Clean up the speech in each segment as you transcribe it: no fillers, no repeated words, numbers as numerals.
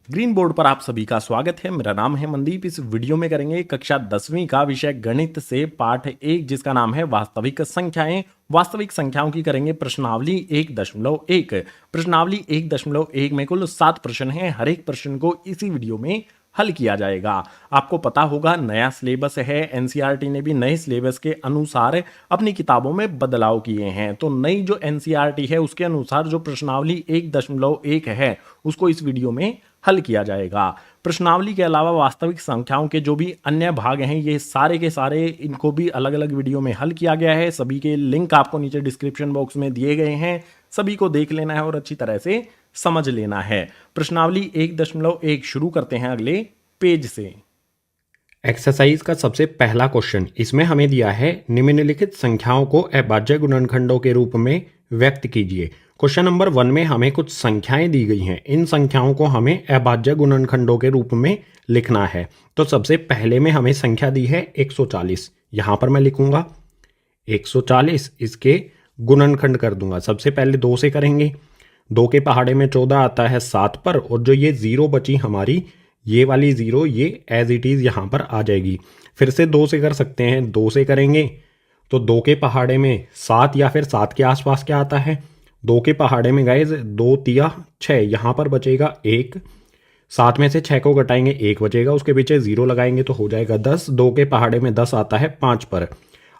Green board पर आप सभी का स्वागत है। मेरा नाम है मनदीप। इस वीडियो में करेंगे कक्षा 10वीं का विषय गणित से पाठ 1 जिसका नाम है वास्तविक संख्याएं। वास्तविक संख्याओं की करेंगे प्रश्नावली 1.1। प्रश्नावली 1.1 में कुल 7 प्रश्न हैं। हर एक प्रश्न को इसी वीडियो में हल किया जाएगा। आपको पता होगा नया सिलेबस है, एनसीईआरटी ने भी नए सिलेबस के अनुसार अपनी किताबों में बदलाव किए हैं। तो नई जो एनसीईआरटी है उसके अनुसार जो प्रश्नावली 1.1 है उसको इस वीडियो में हल किया जाएगा। प्रश्नावली के अलावा वास्तविक संख्याओं के जो भी अन्य भाग हैं ये सारे के सारे इनको भी अलग अलग वीडियो में हल किया गया है। सभी के लिंक आपको नीचे डिस्क्रिप्शन बॉक्स में दिए गए हैं। सभी को देख लेना है और अच्छी तरह से समझ लेना है। प्रश्नावली 1.1 शुरू करते हैं अगले पेज से। एक्सरसाइज का सबसे पहला क्वेश्चन इसमें हमें दिया है निम्नलिखित संख्याओं को अभाज्य गुणनखंडों के रूप में व्यक्त कीजिए। क्वेश्चन नंबर 1 में हमें कुछ संख्याएं दी गई हैं। इन संख्याओं को हमें अभाज्य गुणनखंडों के रूप में लिखना है। तो सबसे पहले में हमें संख्या दी है 140। यहाँ पर मैं लिखूंगा 140, इसके गुणनखंड कर दूंगा। सबसे पहले 2 से करेंगे। 2 के पहाड़े में 14 आता है 7 पर, और जो ये 0 बची हमारी, ये वाली 0 ये एज इट इज़ यहाँ पर आ जाएगी। फिर से 2 से कर सकते हैं। 2 से करेंगे तो 2 के पहाड़े में 7 या फिर 7 के आसपास क्या आता है। 2 के पहाड़े में गाइज 2 तिया 6, यहाँ पर बचेगा 1। 7 में से 6 को घटाएंगे 1 बचेगा, उसके पीछे 0 लगाएंगे तो हो जाएगा 10। 2 के पहाड़े में 10 आता है 5 पर।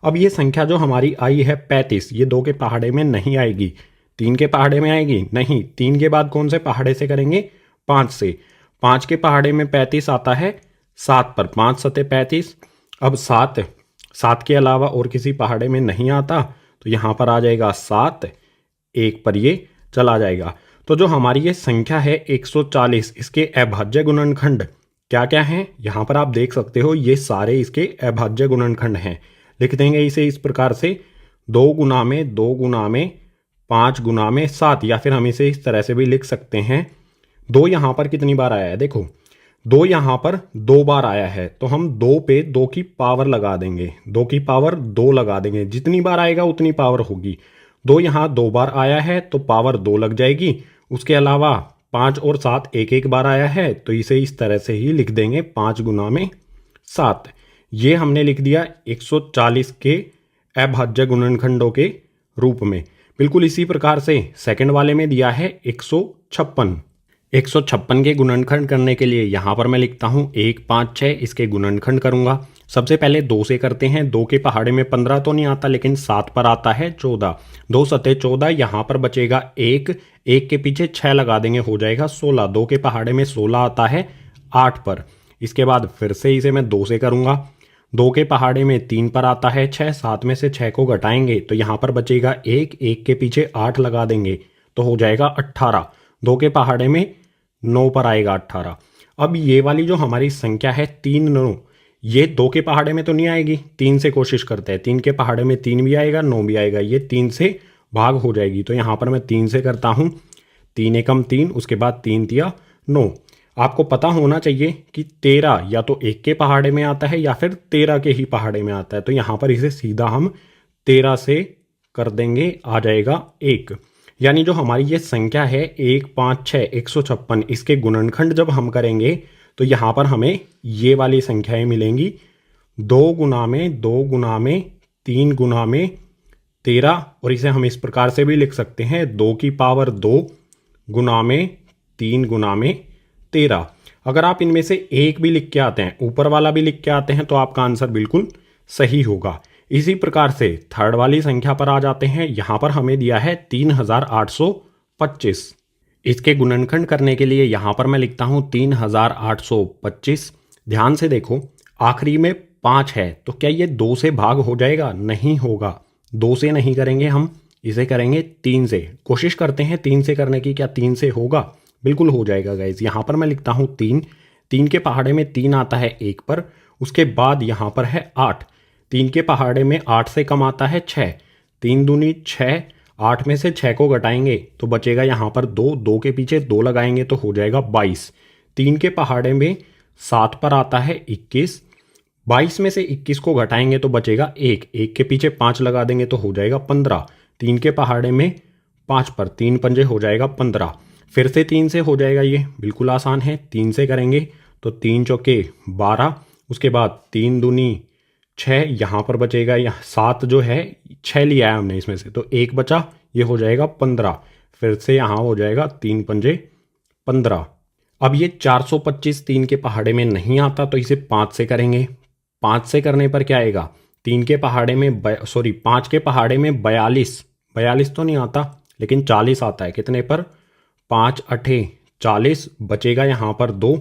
अब ये संख्या जो हमारी आई है 35, ये 2 के पहाड़े में नहीं आएगी। 3 के पहाड़े में आएगी नहीं। 3 के बाद कौन से पहाड़े से करेंगे? 5 से। 5 के पहाड़े में 35 आता है 7 पर। 5 सते 35। अब 7 के अलावा और किसी पहाड़े में नहीं आता तो यहाँ पर आ जाएगा 7, 1 पर ये चला जाएगा। तो जो हमारी ये संख्या है 140, इसके अभाज्य गुणनखंड क्या क्या हैं यहाँ पर आप देख सकते हो। ये सारे इसके अभाज्य गुणनखंड हैं। लिख देंगे इसे इस प्रकार से 2 गुना में 2 गुना में 5 गुना में 7, या फिर हम इसे इस तरह से भी लिख सकते हैं। 2 यहाँ पर कितनी बार आया है? देखो 2 यहाँ पर 2 बार आया है, तो हम 2 पे 2 की पावर लगा देंगे। 2 की पावर 2 लगा देंगे। जितनी बार आएगा उतनी पावर होगी। 2 यहाँ 2 बार आया है तो पावर 2 लग जाएगी। उसके अलावा 5 और 7 एक एक बार आया है, तो इसे इस तरह से ही लिख देंगे 5 गुना में 7। ये हमने लिख दिया 140 के अभाज्य गुणनखंडों के रूप में। बिल्कुल इसी प्रकार से सेकंड वाले में दिया है 156। 156 के गुणनखंड करने के लिए यहाँ पर मैं लिखता हूँ 1 5 6, इसके गुणनखंड करूँगा। सबसे पहले 2 से करते हैं। 2 के पहाड़े में 15 तो नहीं आता, लेकिन 7 पर आता है 14। 2 सते 14, यहाँ पर बचेगा 1, 1 के पीछे 6 लगा देंगे हो जाएगा 16। 2 के पहाड़े में 16 आता है 8 पर। इसके बाद फिर से इसे मैं 2 से करूँगा। 2 के पहाड़े में 3 पर आता है 6। 7 में से 6 को घटाएंगे तो यहाँ पर बचेगा 1, 1 के पीछे 8 लगा देंगे तो हो जाएगा 18। 2 के पहाड़े में 9 पर आएगा 18। अब ये वाली जो हमारी संख्या है 3 9, ये 2 के पहाड़े में तो नहीं आएगी। 3 से कोशिश करते हैं। 3 के पहाड़े में 3 भी आएगा 9 भी आएगा, ये 3 से भाग हो जाएगी। तो यहाँ पर मैं 3 से करता हूँ। 3 एकम 3, उसके बाद 3 तिया 9। आपको पता होना चाहिए कि 13 या तो 1 के पहाड़े में आता है या फिर 13 के ही पहाड़े में आता है। तो यहाँ पर इसे सीधा हम 13 से कर देंगे, आ जाएगा 1। यानी जो हमारी ये संख्या है 1 5 6 156, इसके गुणनखंड जब हम करेंगे तो यहाँ पर हमें ये वाली संख्याएं मिलेंगी। 2 गुना में 2 गुना में 3 गुना में 13, और इसे हम इस प्रकार से भी लिख सकते हैं 2 की पावर 2 गुना में 3 गुना में 13। अगर आप इनमें से एक भी लिख के आते हैं, ऊपर वाला भी लिख के आते हैं, तो आपका आंसर बिल्कुल सही होगा। इसी प्रकार से थर्ड वाली संख्या पर आ जाते हैं। यहाँ पर हमें दिया है 3825। इसके गुणनखंड करने के लिए यहाँ पर मैं लिखता हूँ 3825। ध्यान से देखो, आखिरी में 5 है, तो क्या ये 2 से भाग हो जाएगा? नहीं होगा। 2 से नहीं करेंगे हम, इसे करेंगे 3 से। कोशिश करते हैं 3 से करने की, क्या 3 से होगा? बिल्कुल हो जाएगा गाइज। यहाँ पर मैं लिखता हूँ 3। 3 के पहाड़े में 3 आता है 1 पर, उसके बाद यहाँ पर है 8। 3 के पहाड़े में 8 से कम आता है 6। 3 दूनी 6, 8 में से 6 को घटाएंगे तो बचेगा यहाँ पर 2। 2 के पीछे 2 लगाएंगे तो हो जाएगा 22। 3 के पहाड़े में 7 पर आता है 21। 22 में से 21 को घटाएंगे तो बचेगा 1। 1 के पीछे 5 लगा देंगे तो हो जाएगा 15। 3 के पहाड़े में 5 पर 3 पंजे हो जाएगा 15। फिर से 3 से हो जाएगा, ये बिल्कुल आसान है। 3 से करेंगे तो 3 चौके 12, उसके बाद 3 दूनी 6, यहाँ पर बचेगा, यहाँ 7 जो है 6 लिया है हमने इसमें से, तो 1 बचा, ये हो जाएगा 15। फिर से यहाँ हो जाएगा 3 पंजे 15। अब ये 425 3 के पहाड़े में नहीं आता, तो इसे 5 से करेंगे। 5 से करने पर क्या आएगा, 3 के पहाड़े में 5 के पहाड़े में 42 तो नहीं आता, लेकिन 40 आता है। कितने पर, 5 अठे 40, बचेगा यहाँ पर 2।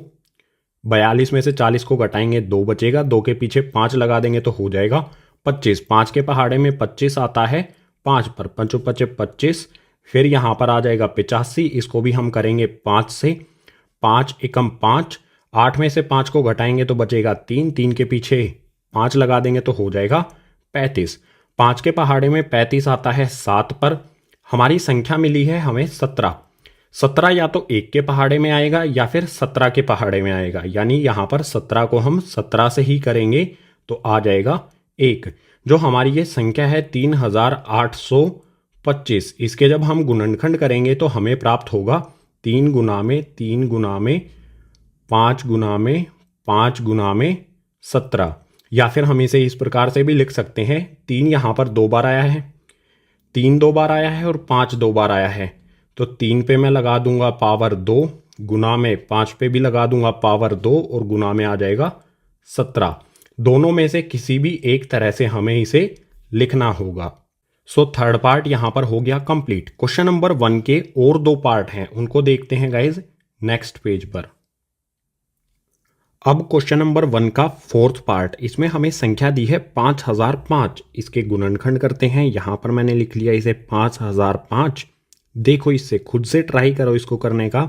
42 में से 40 को घटाएंगे, 2 बचेगा, 2 के पीछे 5 लगा देंगे तो हो जाएगा 25। 5 के पहाड़े में 25 आता है, 5 पर 5 पचे 25। फिर यहाँ पर आ जाएगा 85, इसको भी हम करेंगे 5 से। 5 एकम 5, 8 में से 5 को घटाएंगे तो बचेगा 3, 3 के पीछे 5 लगा देंगे तो हो जाएगा 35। 5 के पहाड़े में 35 आता है 7 पर। हमारी संख्या मिली है हमें 17। 17 या तो 1 के पहाड़े में आएगा या फिर 17 के पहाड़े में आएगा, यानी यहाँ पर 17 को हम 17 से ही करेंगे तो आ जाएगा 1। जो हमारी ये संख्या है 3825, इसके जब हम गुणनखंड करेंगे तो हमें प्राप्त होगा 3 गुना में 3 गुना में 5 गुना में 5 गुना में 17। या फिर हम इसे इस प्रकार से भी लिख सकते हैं, 3 यहाँ पर 2 बार आया है, 3 2 बार आया है और 5 2 बार आया है, तो 3 पे मैं लगा दूंगा पावर 2, गुना में 5 पे भी लगा दूंगा पावर 2 और गुना में आ जाएगा 17। दोनों में से किसी भी एक तरह से हमें इसे लिखना होगा। सो थर्ड पार्ट यहाँ पर हो गया कंप्लीट। क्वेश्चन नंबर 1 के और 2 पार्ट हैं, उनको देखते हैं गाइज नेक्स्ट पेज पर। अब क्वेश्चन नंबर 1 का 4th पार्ट, इसमें हमें संख्या दी है 5005। इसके गुणनखंड करते हैं, यहाँ पर मैंने लिख लिया इसे 5005। देखो इससे खुद से ट्राई करो इसको करने का।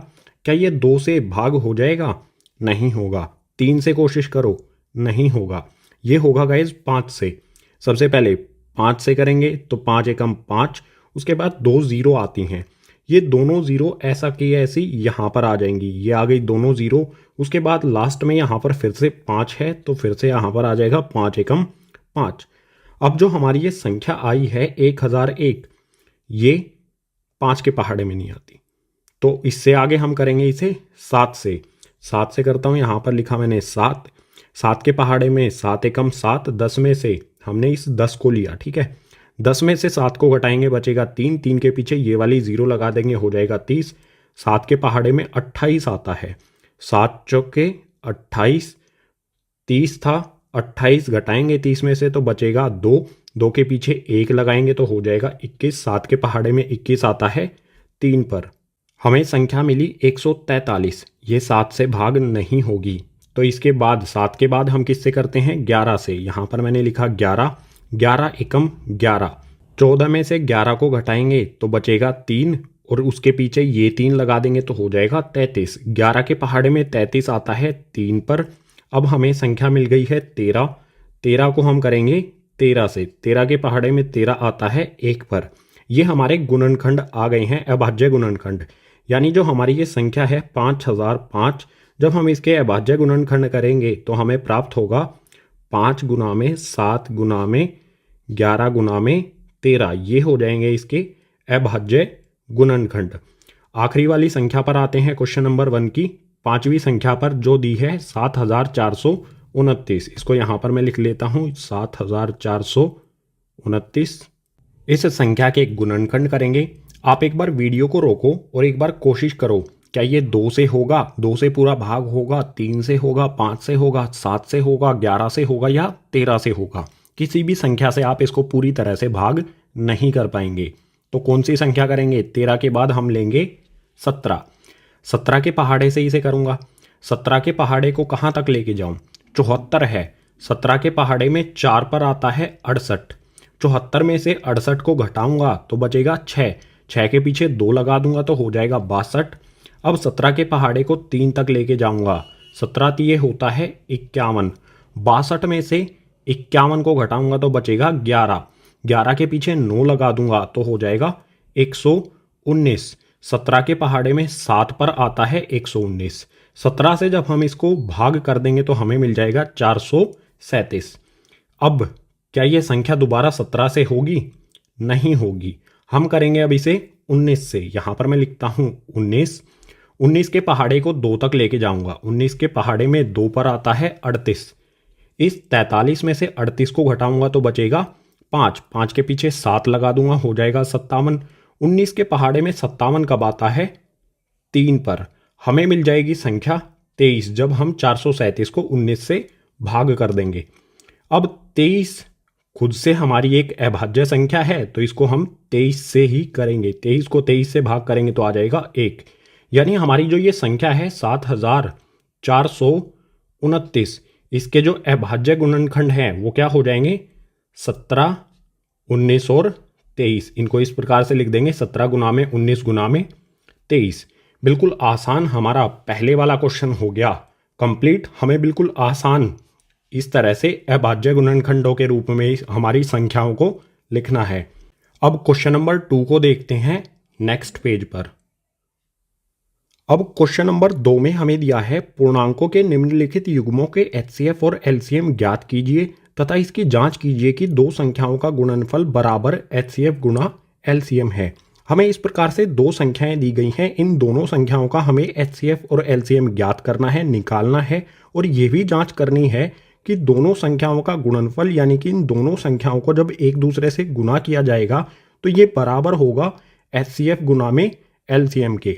क्या ये 2 से भाग हो जाएगा? नहीं होगा। 3 से कोशिश करो, नहीं होगा। ये होगा गाइज 5 से। सबसे पहले 5 से करेंगे तो 5 एकम 5, उसके बाद 2 0 आती हैं, ये दोनों 0 ऐसा की ऐसी यहाँ पर आ जाएंगी, ये आ गई दोनों 0। उसके बाद लास्ट में यहाँ पर फिर से 5 है, तो फिर से यहाँ पर आ जाएगा 5 एकम 5। अब जो हमारी ये संख्या आई है 1001, ये 5 के पहाड़े में नहीं आती, तो इससे आगे हम करेंगे इसे 7 से। 7 से करता हूँ, यहाँ पर लिखा मैंने 7। 7 के पहाड़े में 7 एकम 7, 10 में से हमने इस 10 को लिया, ठीक है। 10 में से 7 को घटाएंगे, बचेगा 3, 3 के पीछे ये वाली 0 लगा देंगे, हो जाएगा 30। 7 के पहाड़े में 28 आता है, 7 चौके 28, 30 था, 28 घटाएंगे 30 में से तो बचेगा 2, 2 के पीछे 1 लगाएंगे तो हो जाएगा 21। 7 के पहाड़े में 21 आता है 3 पर। हमें संख्या मिली 143, ये 7 से भाग नहीं होगी, तो इसके बाद 7 के बाद हम किससे करते हैं? 11 से। यहाँ पर मैंने लिखा 11, 11 एकम 11। 14 में से 11 को घटाएंगे तो बचेगा 3, और उसके पीछे ये 3 लगा देंगे तो हो जाएगा 33। 11 के पहाड़े में 33 आता है 3 पर। अब हमें संख्या मिल गई है 13। 13 को हम करेंगे 13 से। 13 के पहाड़े में 13 आता है 1 पर। ये हमारे गुणनखंड आ गए हैं, अभाज्य गुणनखंड। यानी जो हमारी ये संख्या है 5005, जब हम इसके अभाज्य गुणनखंड करेंगे तो हमें प्राप्त होगा 5 गुना में 7 गुना में 11 गुना में 13। ये हो जाएंगे इसके अभाज्य गुणनखंड। आखिरी वाली संख्या पर आते हैं, क्वेश्चन नंबर 1 की 5वीं संख्या पर, जो दी है 7429। इसको यहाँ पर मैं लिख लेता हूँ 7429। इस संख्या के गुणनखंड करेंगे। आप एक बार वीडियो को रोको और एक बार कोशिश करो, क्या ये 2 से होगा? 2 से पूरा भाग होगा, 3 से होगा, 5 से होगा, 7 से होगा, 11 से होगा या 13 से होगा? किसी भी संख्या से आप इसको पूरी तरह से भाग नहीं कर पाएंगे। तो कौन सी संख्या करेंगे? 13 के बाद हम लेंगे 17। 17 के पहाड़े से इसे करूँगा। 17 के पहाड़े को कहाँ तक लेके जाऊँ? 74 है। 17 के पहाड़े में 4 पर आता है 68। 74 में से 68 को घटाऊंगा तो बचेगा 6। 6 के पीछे 2 लगा दूंगा तो हो जाएगा 62। अब 17 के पहाड़े को 3 तक लेके जाऊंगा। 17 तिये होता है 51। 62 में से 51 को घटाऊंगा तो बचेगा 11। 11 के पीछे 9 लगा दूंगा तो हो जाएगा 119। 17 के पहाड़े में 7 पर आता है 119। 17 से जब हम इसको भाग कर देंगे तो हमें मिल जाएगा 437। अब क्या ये संख्या दोबारा 17 से होगी? नहीं होगी। हम करेंगे अब इसे 19 से, यहाँ पर मैं लिखता हूँ 19। 19 के पहाड़े को 2 तक लेके जाऊंगा। 19 के पहाड़े में 2 पर आता है 38। इस 43 में से 38 को घटाऊंगा तो बचेगा 5। 5 के पीछे 7 लगा दूंगा, हो जाएगा 57। 19 के पहाड़े में 57 कब आता है? 3 पर। हमें मिल जाएगी संख्या 23 जब हम 437 को 19 से भाग कर देंगे। अब 23 खुद से हमारी एक अभाज्य संख्या है, तो इसको हम 23 से ही करेंगे। 23 को 23 से भाग करेंगे तो आ जाएगा 1। यानी हमारी जो ये संख्या है 7429, इसके जो अभाज्य गुणनखंड हैं वो क्या हो जाएंगे? 17, 19 और 23। इनको इस प्रकार से लिख देंगे 17 गुना में 19 गुना में 23। बिल्कुल आसान हमारा पहले वाला क्वेश्चन हो गया कंप्लीट। हमें बिल्कुल आसान इस तरह से अभाज्य गुणनखंडों के रूप में हमारी संख्याओं को लिखना है। अब क्वेश्चन नंबर 2 को देखते हैं नेक्स्ट पेज पर। अब क्वेश्चन नंबर 2 में हमें दिया है पूर्णांकों के निम्नलिखित युग्मों के HCF और LCM ज्ञात कीजिए तथा इसकी जांच कीजिए कि दो संख्याओं का गुणनफल बराबर HCF गुणा LCM है। हमें इस प्रकार से दो संख्याएं दी गई हैं। इन दोनों संख्याओं का हमें HCF और LCM ज्ञात करना है, निकालना है और ये भी जांच करनी है कि दोनों संख्याओं का गुणनफल यानी कि इन दोनों संख्याओं को जब एक दूसरे से गुना किया जाएगा तो ये बराबर होगा HCF गुना में LCM के।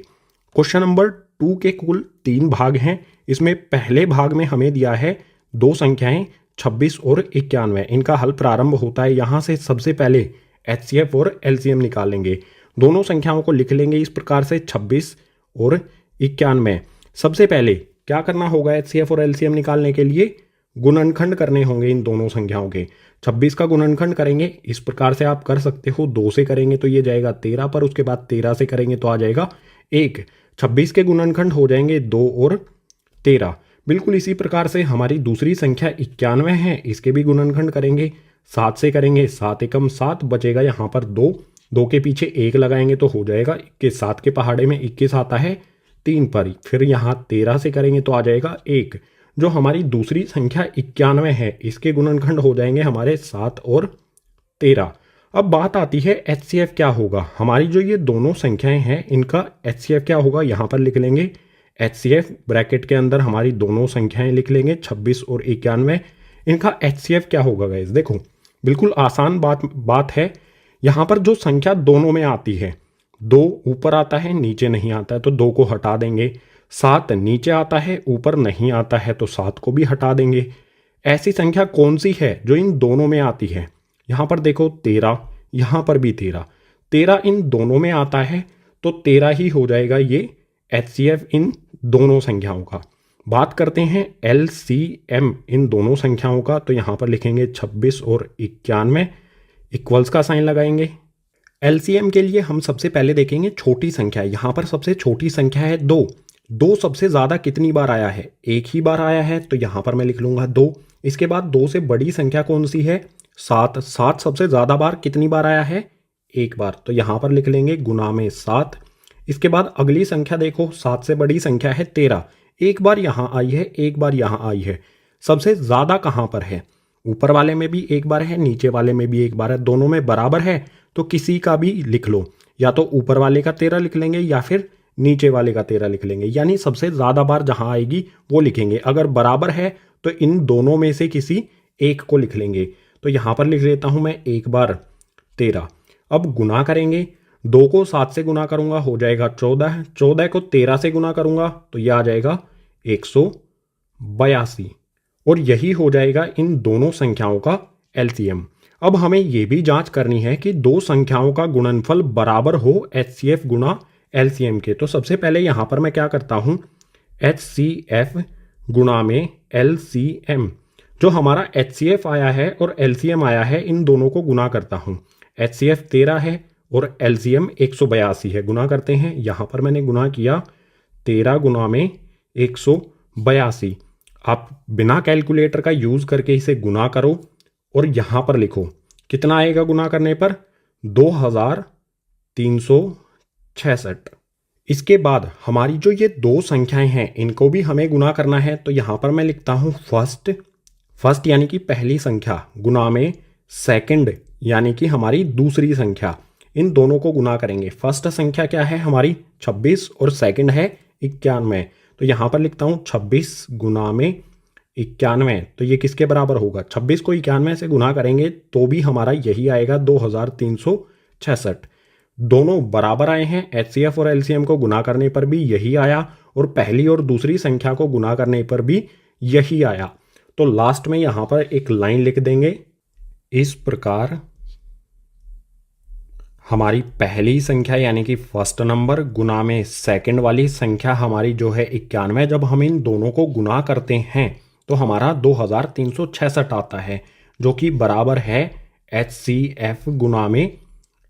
क्वेश्चन नंबर 2 के कुल 3 भाग हैं। इसमें पहले भाग में हमें दिया है दो संख्याएं 26 और 91। इनका हल प्रारंभ होता है यहाँ से। सबसे पहले HCF और LCM निकालेंगे। दोनों संख्याओं को लिख लेंगे इस प्रकार से 26 और 91। सबसे पहले क्या करना होगा? HCF और LCM निकालने के लिए गुणनखंड करने होंगे इन दोनों संख्याओं के। 26 का गुणनखंड करेंगे इस प्रकार से आप कर सकते हो। 2 से करेंगे तो ये जाएगा 13 पर, उसके बाद 13 से करेंगे तो आ जाएगा 1। 26 के गुणनखंड हो जाएंगे 2 और 13। बिल्कुल इसी प्रकार से हमारी दूसरी संख्या 91 है, इसके भी गुणनखंड करेंगे। 7 से करेंगे, 7 एकम 7, बचेगा यहाँ पर 2। 2 के पीछे 1 लगाएंगे तो हो जाएगा 21। 7 के पहाड़े में 21 आता है 3 पर। फिर यहाँ 13 से करेंगे तो आ जाएगा 1। जो हमारी दूसरी संख्या 91 है इसके गुणनखंड हो जाएंगे हमारे 7 और 13। अब बात आती है HCF क्या होगा। हमारी जो ये दोनों संख्याएं हैं इनका HCF क्या होगा, यहाँ पर लिख लेंगे HCF ब्रैकेट के अंदर हमारी दोनों संख्याएं लिख लेंगे 26 और 91। इनका HCF क्या होगा गाइस? देखो बिल्कुल आसान बात है। यहाँ पर जो संख्या दोनों में आती है, 2 ऊपर आता है नीचे नहीं आता है तो 2 को हटा देंगे। 7 नीचे आता है ऊपर नहीं आता है तो 7 को भी हटा देंगे। ऐसी संख्या कौन सी है जो इन दोनों में आती है? यहाँ पर देखो 13, यहाँ पर भी 13। 13 इन दोनों में आता है तो 13 ही हो जाएगा ये HCF इन दोनों संख्याओं का। बात करते हैं LCM इन दोनों संख्याओं का, तो यहाँ पर लिखेंगे 26 और 91, इक्वल्स का साइन लगाएंगे। LCM के लिए हम सबसे पहले देखेंगे छोटी संख्या। यहाँ पर सबसे छोटी संख्या है 2। 2 सबसे ज़्यादा कितनी बार आया है? एक ही बार आया है, तो यहाँ पर मैं लिख लूँगा 2। इसके बाद 2 से बड़ी संख्या कौन सी है? 7। 7 सबसे ज़्यादा बार कितनी बार आया है? एक बार, तो यहाँ पर लिख लेंगे गुना में 7। इसके बाद अगली संख्या देखो, 7 से बड़ी संख्या है 13। एक बार यहाँ आई है, एक बार यहाँ आई है। सबसे ज़्यादा कहाँ पर है? ऊपर वाले में भी एक बार है, नीचे वाले में भी एक बार है, दोनों में बराबर है तो किसी का भी लिख लो। या तो ऊपर वाले का 13 लिख लेंगे या फिर नीचे वाले का 13 लिख लेंगे। यानी सबसे ज़्यादा बार जहाँ आएगी वो लिखेंगे। अगर बराबर है तो इन दोनों में से किसी एक को लिख लेंगे। तो यहाँ पर लिख लेता हूँ मैं एक बार 13। अब गुना करेंगे, 2 को 7 से गुना करूँगा हो जाएगा 14। 14 को 13 से गुना करूँगा तो यह आ जाएगा 182 और यही हो जाएगा इन दोनों संख्याओं का LCM। अब हमें ये भी जांच करनी है कि दो संख्याओं का गुणनफल बराबर हो HCF गुना LCM के। तो सबसे पहले यहाँ पर मैं क्या करता हूँ, HCF गुना में LCM, जो हमारा HCF आया है और LCM आया है इन दोनों को गुना करता हूँ। HCF 13 है और LCM 182 है। गुना करते हैं, यहाँ पर मैंने गुना किया 13 गुना में 182। आप बिना कैलकुलेटर का यूज़ करके इसे गुना करो और यहाँ पर लिखो कितना आएगा गुना करने पर, 2366। इसके बाद हमारी जो ये दो संख्याएं हैं इनको भी हमें गुना करना है। तो यहाँ पर मैं लिखता हूँ फर्स्ट यानी कि पहली संख्या गुना में सेकंड यानी कि हमारी दूसरी संख्या। इन दोनों को गुना करेंगे। फर्स्ट संख्या क्या है हमारी 26 और सेकंड है 91। तो यहाँ पर लिखता हूँ 26 गुना में 91। तो ये किसके बराबर होगा? 26 को 91 से गुना करेंगे तो भी हमारा यही आएगा 2366। दोनों बराबर आए हैं। एचसीएफ और एलसीएम को गुना करने पर भी यही आया और पहली और दूसरी संख्या को गुना करने पर भी यही आया। तो लास्ट में यहाँ पर एक लाइन लिख देंगे, इस प्रकार हमारी पहली संख्या यानी कि फर्स्ट नंबर गुना में सेकंड वाली संख्या हमारी जो है 91, जब हम इन दोनों को गुना करते हैं तो हमारा 2366 आता है, जो कि बराबर है HCF गुना में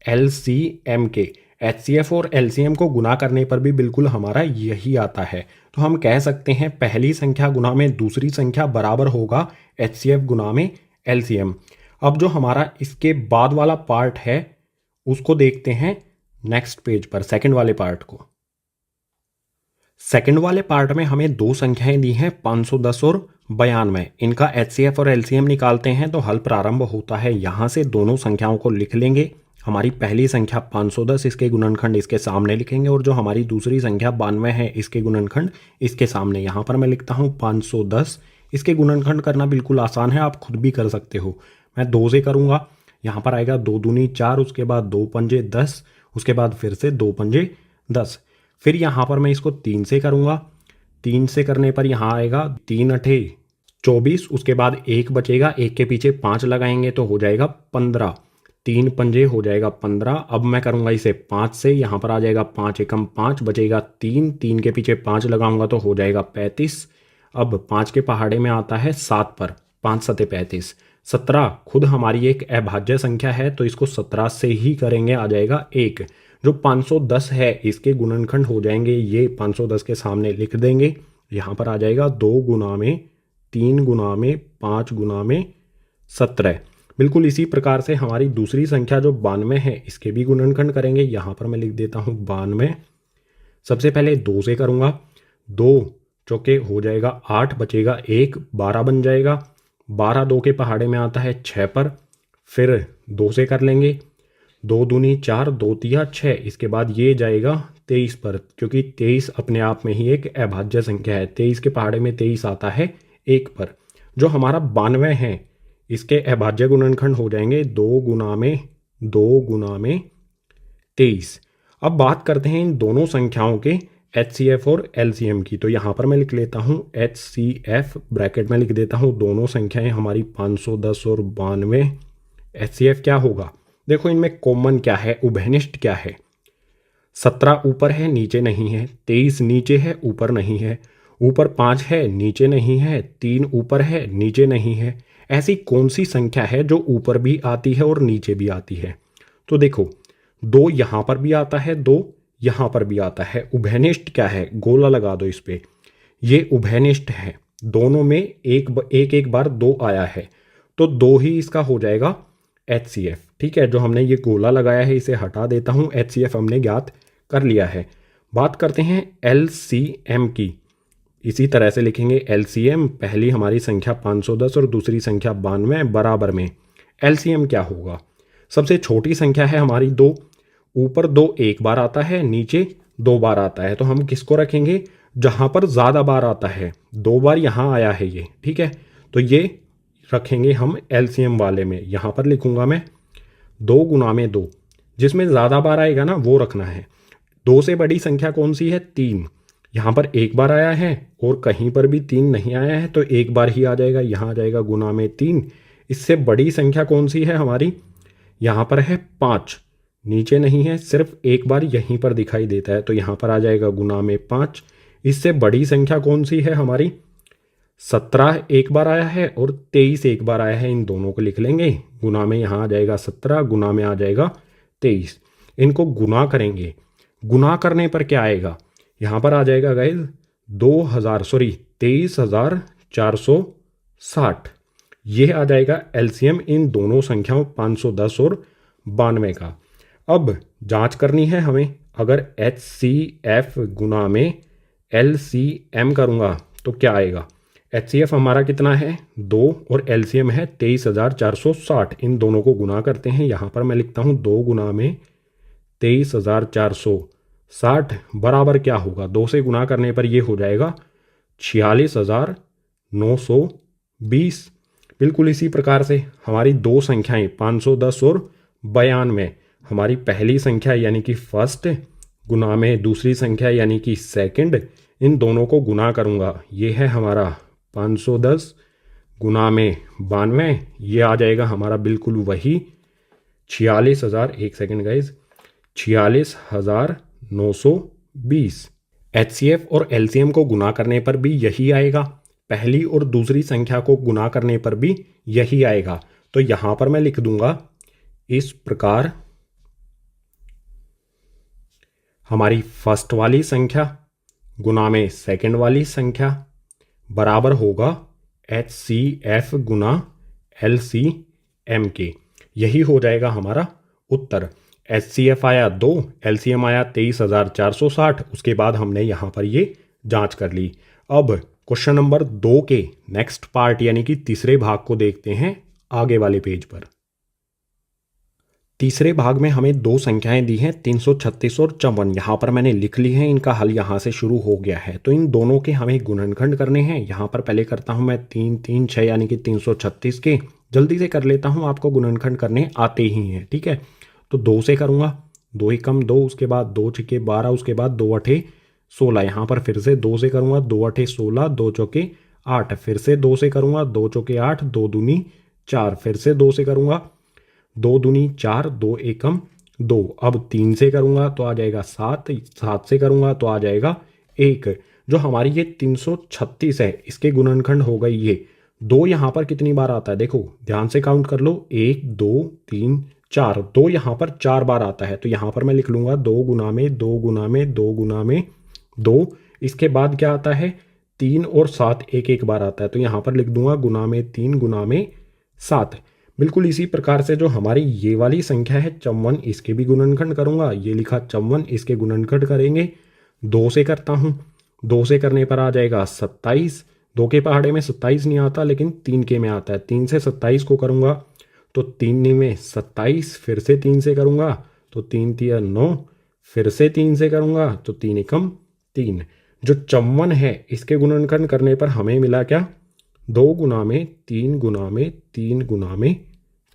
LCM के। HCF और LCM को गुना करने पर भी बिल्कुल हमारा यही आता है। तो हम कह सकते हैं पहली संख्या गुना में दूसरी संख्या बराबर होगा HCF गुना में LCM। अब जो हमारा इसके बाद वाला पार्ट है उसको देखते हैं नेक्स्ट पेज पर, सेकंड वाले पार्ट को। सेकंड वाले पार्ट में हमें दो संख्याएं दी हैं 510 और 92। इनका HCF और LCM निकालते हैं तो हल प्रारंभ होता है यहाँ से। दोनों संख्याओं को लिख लेंगे। हमारी पहली संख्या 510, इसके गुणनखंड इसके सामने लिखेंगे, और जो हमारी दूसरी संख्या 92 है इसके गुणनखंड इसके सामने। यहाँ पर मैं लिखता हूँ 510। इसके गुणनखंड करना बिल्कुल आसान है, आप खुद भी कर सकते हो। मैं 2 से करूँगा। यहाँ पर आएगा 2 दूनी 4, उसके बाद 2 पंजे 10, उसके बाद फिर से 2 पंजे 10। फिर यहाँ पर मैं इसको 3 से करूँगा। 3 से करने पर यहाँ आएगा 3 अठे 24, उसके बाद 1 बचेगा, 1 के पीछे 5 लगाएंगे तो हो जाएगा 15। 3 पंजे हो जाएगा 15। अब मैं करूँगा इसे 5 से, यहाँ पर आ जाएगा 5 एकम 5, बचेगा 3, 3 के पीछे 5 लगाऊंगा तो हो जाएगा 35। अब 5 के पहाड़े में आता है 7 पर, 5 सते 35। 17 खुद हमारी एक अभाज्य संख्या है तो इसको 17 से ही करेंगे, आ जाएगा 1। जो 510 है इसके गुणनखंड हो जाएंगे ये, 510 के सामने लिख देंगे। यहाँ पर आ जाएगा 2 गुना में 3 गुना में 5 गुना में 17। बिल्कुल इसी प्रकार से हमारी दूसरी संख्या जो 92 है इसके भी गुणनखंड करेंगे। यहाँ पर मैं लिख देता हूँ 92। सबसे पहले 2 से करूँगा। 2 चौके हो जाएगा 8, बचेगा 1, 12 बन जाएगा। 12 2 के पहाड़े में आता है 6 पर, फिर 2 से कर लेंगे। 2 दूनी 4, 2 तिया 6, इसके बाद ये जाएगा 23 पर, क्योंकि 23 अपने आप में ही एक अभाज्य संख्या है। 23 के पहाड़े में 23 आता है 1 पर। जो हमारा 92 है इसके अभाज्य गुणनखंड हो जाएंगे 2 गुना में 23। अब बात करते हैं इन दोनों संख्याओं के HCF और LCM की। तो यहाँ पर मैं लिख लेता हूँ HCF, ब्रैकेट में लिख देता हूँ दोनों संख्याएं हमारी 510 और 92। HCF क्या होगा? देखो इनमें कॉमन क्या है, उभयनिष्ठ क्या है? 17 ऊपर है नीचे नहीं है, 23 नीचे है ऊपर नहीं है, ऊपर 5 है नीचे नहीं है, 3 ऊपर है नीचे नहीं है। ऐसी कौन सी संख्या है जो ऊपर भी आती है और नीचे भी आती है? तो देखो 2 यहाँ पर भी आता है, 2 यहाँ पर भी आता है। उभयनिष्ठ क्या है? गोला लगा दो इस पे, ये उभयनिष्ठ है। दोनों में एक बार 2 आया है तो 2 ही इसका हो जाएगा HCF। ठीक है, जो हमने ये गोला लगाया है इसे हटा देता हूँ। HCF हमने ज्ञात कर लिया है। बात करते हैं LCM की। इसी तरह से लिखेंगे LCM, पहली हमारी संख्या 510 और दूसरी संख्या 92 बराबर में। LCM क्या होगा? सबसे छोटी संख्या है हमारी 2, ऊपर 2 एक बार आता है, नीचे 2 बार आता है। तो हम किसको रखेंगे? जहाँ पर ज़्यादा बार आता है। 2 बार यहाँ आया है ये, ठीक है, तो ये रखेंगे हम LCM वाले में। यहाँ पर लिखूंगा मैं 2 गुना में 2, जिसमें ज़्यादा बार आएगा ना वो रखना है। 2 से बड़ी संख्या कौन सी है? 3। यहाँ पर एक बार आया है और कहीं पर भी 3 नहीं आया है तो एक बार ही आ जाएगा, यहाँ आ जाएगा गुना में 3। इससे बड़ी संख्या कौन सी है हमारी? यहाँ पर है 5, नीचे नहीं है, सिर्फ एक बार यहीं पर दिखाई देता है तो यहाँ पर आ जाएगा गुना में 5। इससे बड़ी संख्या कौन सी है हमारी? 17 एक बार आया है और 23 एक बार आया है, इन दोनों को लिख लेंगे। गुना में यहाँ आ जाएगा 17, गुना में आ जाएगा 23। इनको गुना करेंगे, गुना करने पर क्या आएगा? यहाँ पर आ जाएगा गाइस 23,460। ये आ जाएगा LCM इन दोनों संख्याओं 510 और 92 का। अब जांच करनी है हमें। अगर HCF गुना में LCM करूँगा तो क्या आएगा? HCF हमारा कितना है? 2 और LCM है 23,460। इन दोनों को गुना करते हैं। यहाँ पर मैं लिखता हूँ 2 गुना में 23,460 बराबर क्या होगा, 2 से गुना करने पर ये हो जाएगा 46,920। बिल्कुल इसी प्रकार से हमारी दो संख्याएं 510 और 92, हमारी पहली संख्या यानी कि फर्स्ट गुना में दूसरी संख्या यानी कि सेकंड, इन दोनों को गुना करूंगा। ये है हमारा 510 गुना में 92, ये आ जाएगा हमारा बिल्कुल वही 46,000, एक सेकेंड गाइज, 46,920। HCF और LCM को गुना करने पर भी यही आएगा, पहली और दूसरी संख्या को गुना करने पर भी यही आएगा। तो यहां पर मैं लिख दूंगा इस प्रकार, हमारी फर्स्ट वाली संख्या गुना में सेकंड वाली संख्या बराबर होगा HCF गुना LCM के। यही हो जाएगा हमारा उत्तर। HCF आया 2, LCM आया 23,460। उसके बाद हमने यहाँ पर ये जांच कर ली। अब क्वेश्चन नंबर 2 के नेक्स्ट पार्ट यानी कि तीसरे भाग को देखते हैं आगे वाले पेज पर। तीसरे भाग में हमें दो संख्याएं दी हैं 336 और 54। यहाँ पर मैंने लिख ली है, इनका हल यहाँ से शुरू हो गया है। तो इन दोनों के हमें गुणनखंड करने हैं। यहाँ पर पहले करता हूँ मैं 3 3 6 यानी कि 336 के, जल्दी से कर लेता हूँ, आपको गुणनखंड करने आते ही हैं, ठीक है। तो 2 से करूँगा, 2 एकम 2, उसके बाद 2 छिके 12, उसके बाद 2 अठे 16। यहाँ पर फिर से 2 से करूँगा, 2 अठे 16, 2 चौके 8, फिर से 2 से करूँगा, 2 चौके 8, 2 दूनी 4, फिर से 2 से करूँगा, 2 दूनी 4, 2 एकम 2। अब 3 से करूँगा तो आ जाएगा 7, 7 से करूँगा तो आ जाएगा 1। जो हमारी ये 336 है, इसके गुणनखंड हो गई ये 2। यहाँ पर कितनी बार आता है देखो, ध्यान से काउंट कर लो, 1 2 3 4, 2 यहाँ पर 4 बार आता है। तो यहाँ पर मैं लिख लूँगा 2 गुना में 2 गुना में 2 गुना में 2। इसके बाद क्या आता है, 3 और 7 एक एक बार आता है। तो यहाँ पर लिख दूंगा गुना में 3 गुना में 7। बिल्कुल इसी प्रकार से जो हमारी ये वाली संख्या है 54, इसके भी गुणनखंड करूंगा। ये लिखा 54, इसके गुणनखंड करेंगे। 2 से करता हूँ, 2 से करने पर आ जाएगा 27। 2 के पहाड़े में 27 नहीं आता, लेकिन 3 के में आता है। 3 से 27 को करूंगा तो 3 में 27, फिर से 3 से करूंगा तो 3 तिया 9, फिर से 3 से करूंगा तो 3 एकम 3। जो 54 है, इसके गुणनखंड करने पर हमें मिला क्या, 2 गुना में 3 गुना में 3 गुना में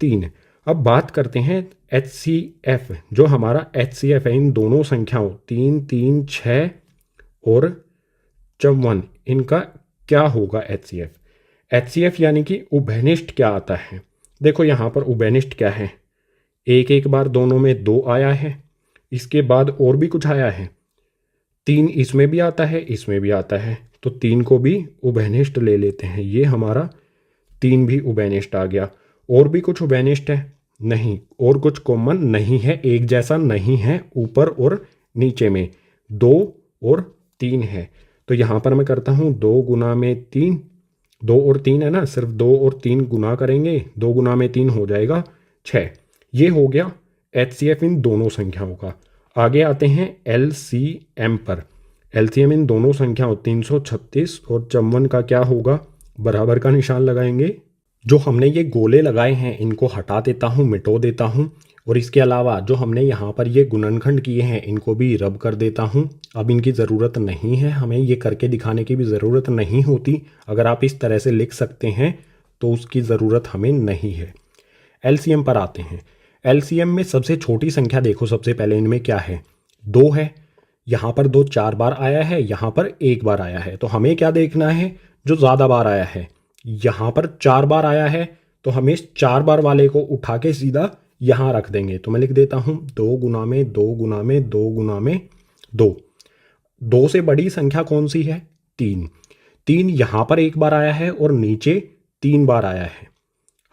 3। अब बात करते हैं HCF। जो हमारा HCF है इन दोनों संख्याओं 3 3 6 और 54, इनका क्या होगा HCF यानी कि उभयनिष्ठ क्या आता है। देखो यहाँ पर उभयनिष्ठ क्या है, एक एक बार दोनों में 2 आया है, इसके बाद और भी कुछ आया है, 3 इसमें भी आता है, इसमें भी आता है। तो 3 को भी उभयनिष्ठ ले लेते हैं। ये हमारा 3 भी उभयनिष्ठ आ गया। और भी कुछ उभयनिष्ठ है नहीं, और कुछ कॉमन नहीं है, एक जैसा नहीं है। ऊपर और नीचे में 2 और 3 है। तो यहाँ पर मैं करता हूँ 2 गुना में 3, 2 और 3 है ना, सिर्फ 2 और 3 गुना करेंगे, 2 गुना में 3 हो जाएगा 6। ये हो गया HCF इन दोनों संख्याओं का। आगे आते हैं LCM पर। LCM इन दोनों संख्याओं 336 और 54 का क्या होगा, बराबर का निशान लगाएंगे। जो हमने ये गोले लगाए हैं इनको हटा देता हूँ, मिटो देता हूँ। और इसके अलावा जो हमने यहाँ पर ये गुणनखंड किए हैं इनको भी रब कर देता हूँ। अब इनकी ज़रूरत नहीं है, हमें ये करके दिखाने की भी ज़रूरत नहीं होती। अगर आप इस तरह से लिख सकते हैं तो उसकी ज़रूरत हमें नहीं है। LCM पर आते हैं। LCM में सबसे छोटी संख्या देखो, सबसे पहले इनमें क्या है, 2 है। यहाँ पर 2 4 बार आया है, यहाँ पर 1 बार आया है। तो हमें क्या देखना है, जो ज़्यादा बार आया है। यहाँ पर 4 बार आया है तो हमें 4 बार वाले को उठा के सीधा यहाँ रख देंगे। तो मैं लिख देता हूँ 2 गुना में 2 गुना में 2 गुना में 2। 2 से बड़ी संख्या कौन सी है, 3। 3 यहाँ पर 1 बार आया है और नीचे 3 बार आया है।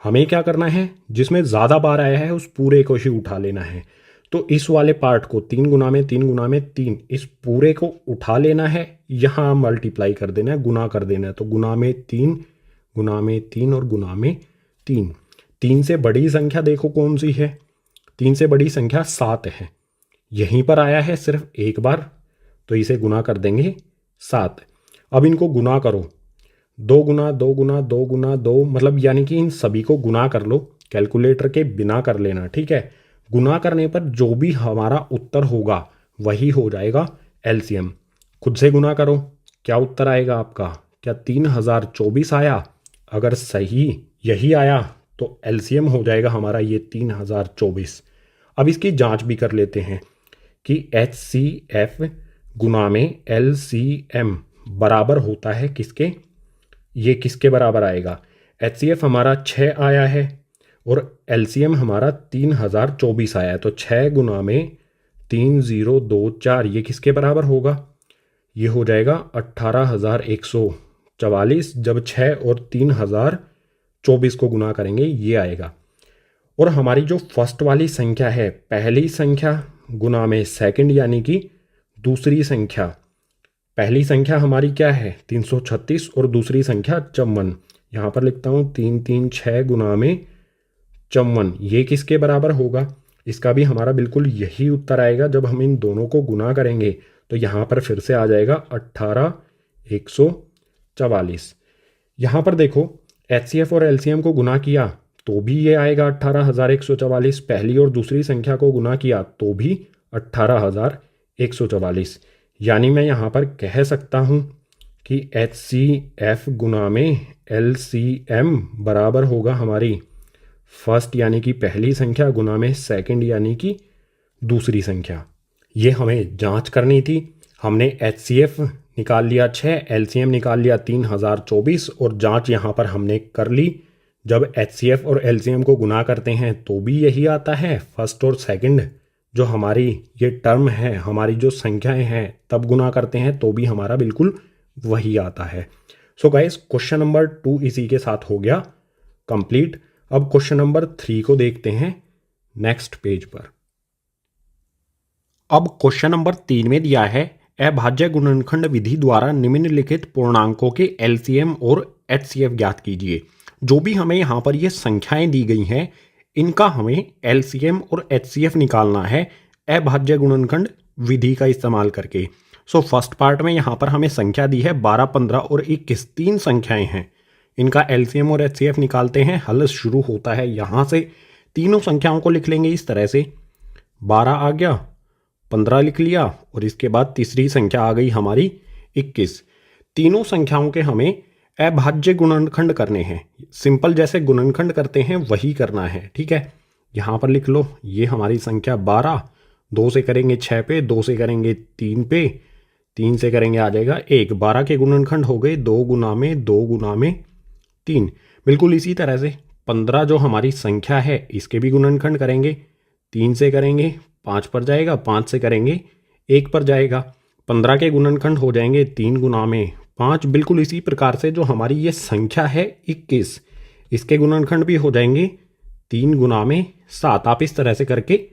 हमें क्या करना है, जिसमें ज़्यादा बार आया है उस पूरे को ही उठा लेना है। तो इस वाले पार्ट को 3 गुना में 3 गुना में 3, इस पूरे को उठा लेना है, यहाँ मल्टीप्लाई कर देना है, गुना कर देना है। तो गुना में 3 गुना में 3 और गुना में 3। 3 से बड़ी संख्या देखो कौन सी है, 3 से बड़ी संख्या 7 है। यहीं पर आया है सिर्फ 1 बार, तो इसे गुना कर देंगे 7। अब इनको गुना करो, 2 गुना 2 गुना 2 गुना 2, मतलब यानी कि इन सभी को गुना कर लो, कैलकुलेटर के बिना कर लेना, ठीक है। गुना करने पर जो भी हमारा उत्तर होगा वही हो जाएगा एलसीएम। खुद से गुना करो, क्या उत्तर आएगा आपका? क्या 3024 आया? अगर सही यही आया तो एलसीएम हो जाएगा हमारा ये 3024। अब इसकी जांच भी कर लेते हैं कि HCF गुना में LCM बराबर होता है किसके? ये किसके बराबर आएगा? HCF हमारा 6 आया है और LCM हमारा 3024 आया है, तो 6 गुना में 3024 ये किसके बराबर होगा? ये हो जाएगा 18,144। जब 6 और 3024 को गुना करेंगे ये आएगा। और हमारी जो फर्स्ट वाली संख्या है, पहली संख्या गुना में सेकंड यानी कि दूसरी संख्या, पहली संख्या हमारी क्या है? 336 और दूसरी संख्या 54। यहाँ पर लिखता हूँ 336 गुना में 54, ये किसके बराबर होगा? इसका भी हमारा बिल्कुल यही उत्तर आएगा। जब हम इन दोनों को गुना करेंगे तो यहाँ पर फिर से आ जाएगा 18,144। यहाँ पर देखो HCF और LCM को गुना किया तो भी ये आएगा 18,144। पहली और दूसरी संख्या को गुना किया तो भी 18,144। यानी मैं यहाँ पर कह सकता हूँ कि HCF गुना में LCM बराबर होगा हमारी फर्स्ट यानी कि पहली संख्या गुना में सेकंड यानी कि दूसरी संख्या। ये हमें जांच करनी थी। हमने HCF निकाल लिया 6, LCM निकाल लिया 3024 और जांच यहाँ पर हमने कर ली। जब HCF और LCM को गुना करते हैं तो भी यही आता है, फर्स्ट और सेकंड जो हमारी ये टर्म है, हमारी जो संख्याएं हैं, तब गुना करते हैं तो भी हमारा बिल्कुल वही आता है। सो गाइस, क्वेश्चन नंबर 2 इसी के साथ हो गया कंप्लीट। अब क्वेश्चन नंबर 3 को देखते हैं नेक्स्ट पेज पर। अब क्वेश्चन नंबर 3 में दिया है अभाज्य गुणनखंड विधि द्वारा निम्नलिखित पूर्णांकों के LCM और HCF ज्ञात कीजिए। जो भी हमें यहाँ पर ये संख्याएं दी गई हैं इनका हमें LCM और HCF निकालना है अभाज्य गुणनखंड विधि का इस्तेमाल करके। सो फर्स्ट पार्ट में यहाँ पर हमें संख्या दी है 12, 15 और 21, 3 संख्याएं हैं। इनका LCM और HCF निकालते हैं। हल शुरू होता है यहाँ से। तीनों संख्याओं को लिख लेंगे इस तरह से, 12 आ गया, 15 लिख लिया और इसके बाद तीसरी संख्या आ गई हमारी 21। तीनों संख्याओं के हमें अभाज्य गुणनखंड करने हैं। सिंपल जैसे गुणनखंड करते हैं वही करना है, ठीक है। यहाँ पर लिख लो, ये हमारी संख्या 12, 2 से करेंगे 6 पे, 2 से करेंगे 3 पे, 3 से करेंगे आ जाएगा 1। 12 के गुणनखंड हो गए 2 गुना में 2 गुना में 3। बिल्कुल इसी तरह से 15 जो हमारी संख्या है इसके भी गुणनखंड करेंगे। 3 से करेंगे 5 पर जाएगा, 5 से करेंगे 1 पर जाएगा। 15 के गुणनखंड हो जाएंगे 3 गुना में 5। बिल्कुल इसी प्रकार से जो हमारी ये संख्या है 21, इसके गुणनखंड भी हो जाएंगे 3 गुना में 7। आप इस तरह से करके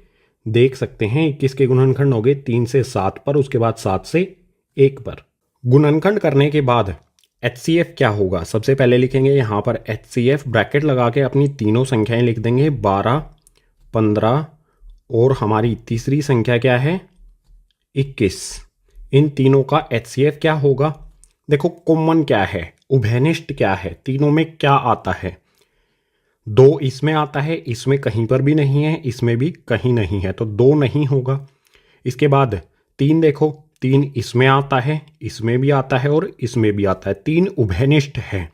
देख सकते हैं। 21 के गुणनखंड हो गए 3 से 7 पर, उसके बाद 7 से 1 पर। गुणनखंड करने के बाद HCF क्या होगा? सबसे पहले लिखेंगे यहाँ पर HCF, ब्रैकेट लगा के अपनी तीनों संख्याएं लिख देंगे, 12, 15 और हमारी तीसरी संख्या क्या है 21। इन तीनों का HCF क्या होगा? देखो कॉमन क्या है, उभयनिष्ठ क्या है, तीनों में क्या आता है? 2 इसमें आता है, इसमें कहीं पर भी नहीं है, इसमें भी कहीं नहीं है, तो 2 नहीं होगा। इसके बाद 3 देखो, 3 इसमें आता है, इसमें भी आता है और इसमें भी आता है, 3 उभयनिष्ठ है।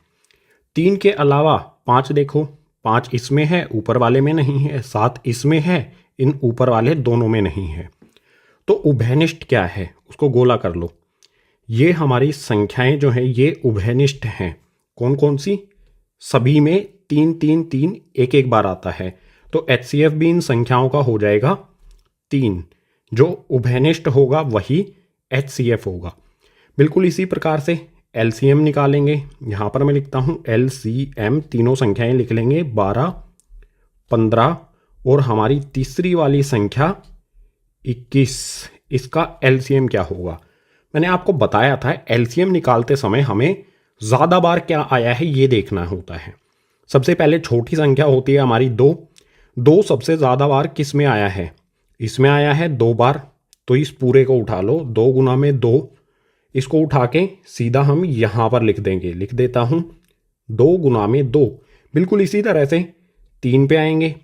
3 के अलावा 5 देखो, 5 इसमें है, ऊपर वाले में नहीं है, 7 इसमें है, इन ऊपर वाले दोनों में नहीं है। तो उभयनिष्ठ क्या है उसको गोला कर लो। ये हमारी संख्याएं जो हैं ये उभयनिष्ठ हैं। कौन कौन सी? सभी में 3 3 3 एक एक बार आता है। तो HCF भी इन संख्याओं का हो जाएगा 3। जो उभयनिष्ठ होगा वही HCF होगा। बिल्कुल इसी प्रकार से LCM निकालेंगे। यहाँ पर मैं लिखता हूँ LCM, तीनों संख्याएं लिख लेंगे, 12, 15 और हमारी तीसरी वाली संख्या 21। इसका LCM क्या होगा? मैंने आपको बताया था LCM निकालते समय हमें ज़्यादा बार क्या आया है ये देखना होता है। सबसे पहले छोटी संख्या होती है हमारी 2। 2 सबसे ज़्यादा बार किस में आया है? इसमें आया है 2 बार। तो इस पूरे को उठा लो, 2 गुना में 2, इसको उठा के सीधा हम यहाँ पर लिख देंगे। लिख देता हूँ 2 गुना में 2। बिल्कुल इसी तरह से 3 पे आएंगे,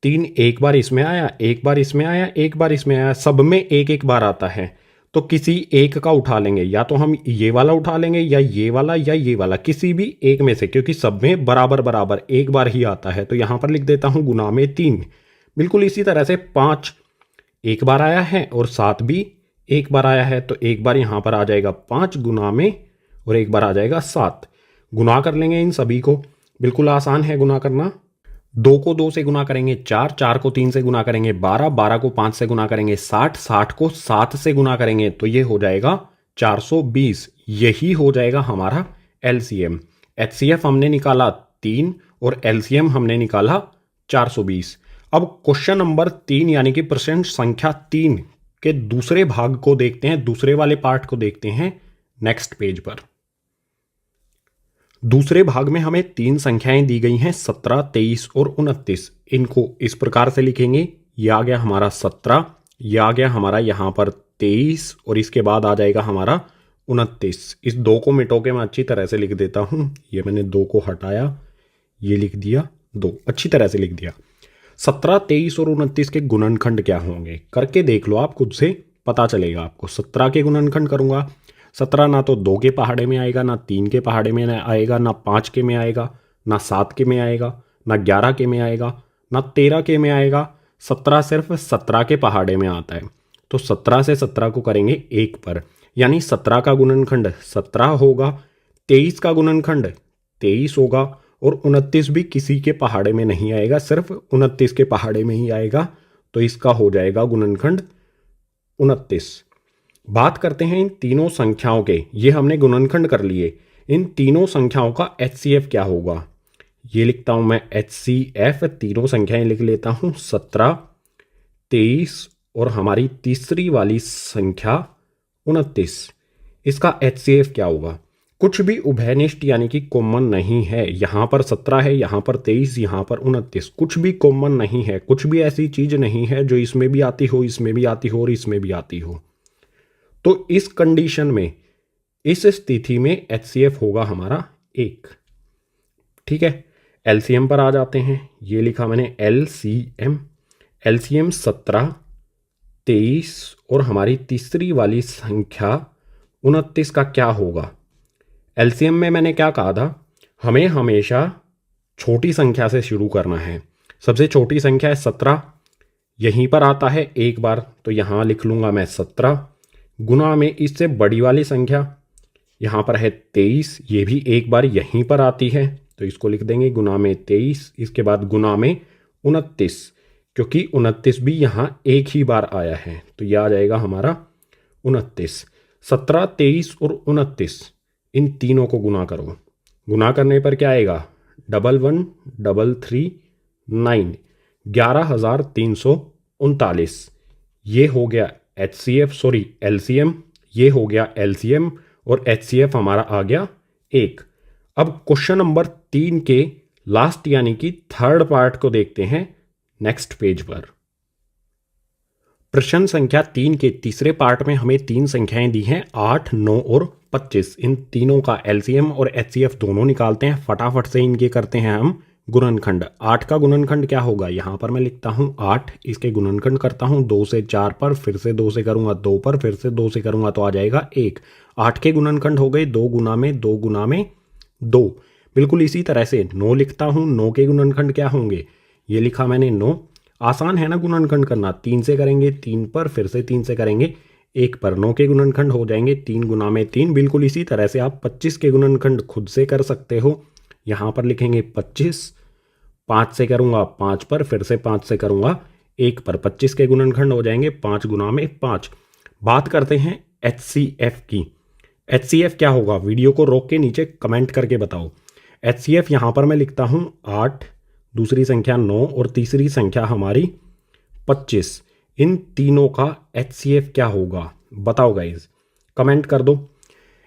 3 एक बार इसमें आया, एक बार इसमें आया, एक बार इसमें आया, सब में एक एक बार आता है। तो किसी एक का उठा लेंगे, या तो हम ये वाला उठा लेंगे या ये वाला, किसी भी एक में से, क्योंकि सब में बराबर बराबर एक बार ही आता है। तो यहाँ पर लिख देता हूँ गुना में 3। बिल्कुल इसी तरह से 5 एक बार आया है और 7 भी एक बार आया है, तो एक बार यहाँ पर आ जाएगा 5 गुना में और एक बार आ जाएगा 7। गुना कर लेंगे इन सभी को, बिल्कुल आसान है गुना करना। 2 को 2 से गुना करेंगे 4, 4 को 3 से गुना करेंगे 12, 12 को 5 से गुना करेंगे 60, 60 को 7 से गुना करेंगे तो ये हो जाएगा 420। यही हो जाएगा हमारा एलसीएम। एचसीएफ हमने निकाला 3 और एलसीएम हमने निकाला 420। अब क्वेश्चन नंबर 3 यानी कि प्रश्न संख्या 3 के दूसरे भाग को देखते हैं, दूसरे वाले पार्ट को देखते हैं नेक्स्ट पेज पर। दूसरे भाग में हमें 3 संख्याएं दी गई हैं 17, 23 और 29। इनको इस प्रकार से लिखेंगे, यह आ गया हमारा 17, यह आ गया हमारा यहाँ पर 23 और इसके बाद आ जाएगा हमारा 29। इस 2 को मिटो के मैं अच्छी तरह से लिख देता हूँ। ये मैंने 2 को हटाया, ये लिख दिया 2, अच्छी तरह से लिख दिया। 17, 23 और 29 के गुणनखंड क्या होंगे करके देख लो, आप खुद से पता चलेगा आपको। 17 के गुणनखंड करूँगा, 17 ना तो 2 के पहाड़े में आएगा, ना 3 के पहाड़े में आएगा, ना 5 के में आएगा, ना 7 के में आएगा, ना 11 के में आएगा, ना 13 के में आएगा। 17 सिर्फ 17 के पहाड़े में आता है। तो 17 से 17 को करेंगे 1 पर, यानी 17 का गुणनखंड 17 होगा, 23 का गुणनखंड 23 होगा और 29 भी किसी के पहाड़े में नहीं आएगा, सिर्फ 29 के पहाड़े में ही आएगा। तो इसका हो जाएगा गुणनखंड 29। बात करते हैं इन तीनों संख्याओं के। ये हमने गुणनखंड कर लिए। इन तीनों संख्याओं का एचसीएफ क्या होगा, ये लिखता हूं मैं एचसीएफ। तीनों संख्याएं लिख लेता हूं 17, 23 और हमारी तीसरी वाली संख्या 29। इसका एचसीएफ क्या होगा? कुछ भी उभयनिष्ठ यानी कि कॉमन नहीं है। यहाँ पर 17 है, यहाँ पर 23, यहाँ पर 29, कुछ भी कॉमन नहीं है। कुछ भी ऐसी चीज नहीं है जो इसमें भी आती हो, इसमें भी आती हो और इसमें भी आती हो। तो इस कंडीशन में, इस स्थिति में एचसीएफ होगा हमारा 1। ठीक है, एलसीएम पर आ जाते हैं। ये लिखा मैंने एलसीएम। एलसीएम 17, 23 और हमारी तीसरी वाली संख्या 29 का क्या होगा? एलसीएम में मैंने क्या कहा था, हमें हमेशा छोटी संख्या से शुरू करना है। सबसे छोटी संख्या है 17, यहीं पर आता है एक बार, तो यहाँ लिख लूँगा मैं 17। गुना में इससे बड़ी वाली संख्या यहाँ पर है 23, ये भी एक बार यहीं पर आती है, तो इसको लिख देंगे गुना में 23। इसके बाद गुना में 29, क्योंकि 29 भी यहाँ एक ही बार आया है, तो यह आ जाएगा हमारा 29। 17, 23 और 29, इन तीनों को गुना करो। गुना करने पर क्या आएगा? 11,339, 11,339। ये हो गया एचसीएफ, सॉरी एलसीएम। ये हो गया एलसीएम और एचसीएफ हमारा आ गया 1। अब क्वेश्चन नंबर 3 के लास्ट यानी कि थर्ड पार्ट को देखते हैं नेक्स्ट पेज पर। प्रश्न संख्या 3 के तीसरे पार्ट में हमें 3 संख्याएं दी हैं 8, 9 और 25। इन तीनों का एलसीएम और एचसीएफ दोनों निकालते हैं। फटाफट से इनके करते हैं हम गुणनखंड। 8 का गुणनखंड क्या होगा? यहाँ पर मैं लिखता हूँ 8, इसके गुणनखंड करता हूँ 2 से 4 पर, फिर से 2 से करूँगा 2 पर, फिर से 2 से करूँगा तो आ जाएगा 1। 8 के गुणनखंड हो गए 2 गुना में 2 गुना में 2। बिल्कुल इसी तरह से 9 लिखता हूँ। 9 के गुणनखंड क्या होंगे? ये लिखा मैंने 9। आसान है ना गुणनखंड करना। 3 से करेंगे 3 पर, फिर से 3 से करेंगे 1 पर। 9 के गुणनखंड हो जाएंगे 3 गुना में 3। बिल्कुल इसी तरह से आप 25 के गुणनखंड खुद से कर सकते हो। यहाँ पर लिखेंगे 25, 5 से करूँगा 5 पर, फिर से 5 से करूँगा 1 पर। 25 के गुणनखंड हो जाएंगे 5 गुना में 5। बात करते हैं एचसीएफ की। एचसीएफ क्या होगा? वीडियो को रोक के नीचे कमेंट करके बताओ। एचसीएफ यहाँ पर मैं लिखता हूँ 8, दूसरी संख्या 9 और तीसरी संख्या हमारी 25। इन तीनों का एचसीएफ क्या होगा? बताओ गाइज, कमेंट कर दो।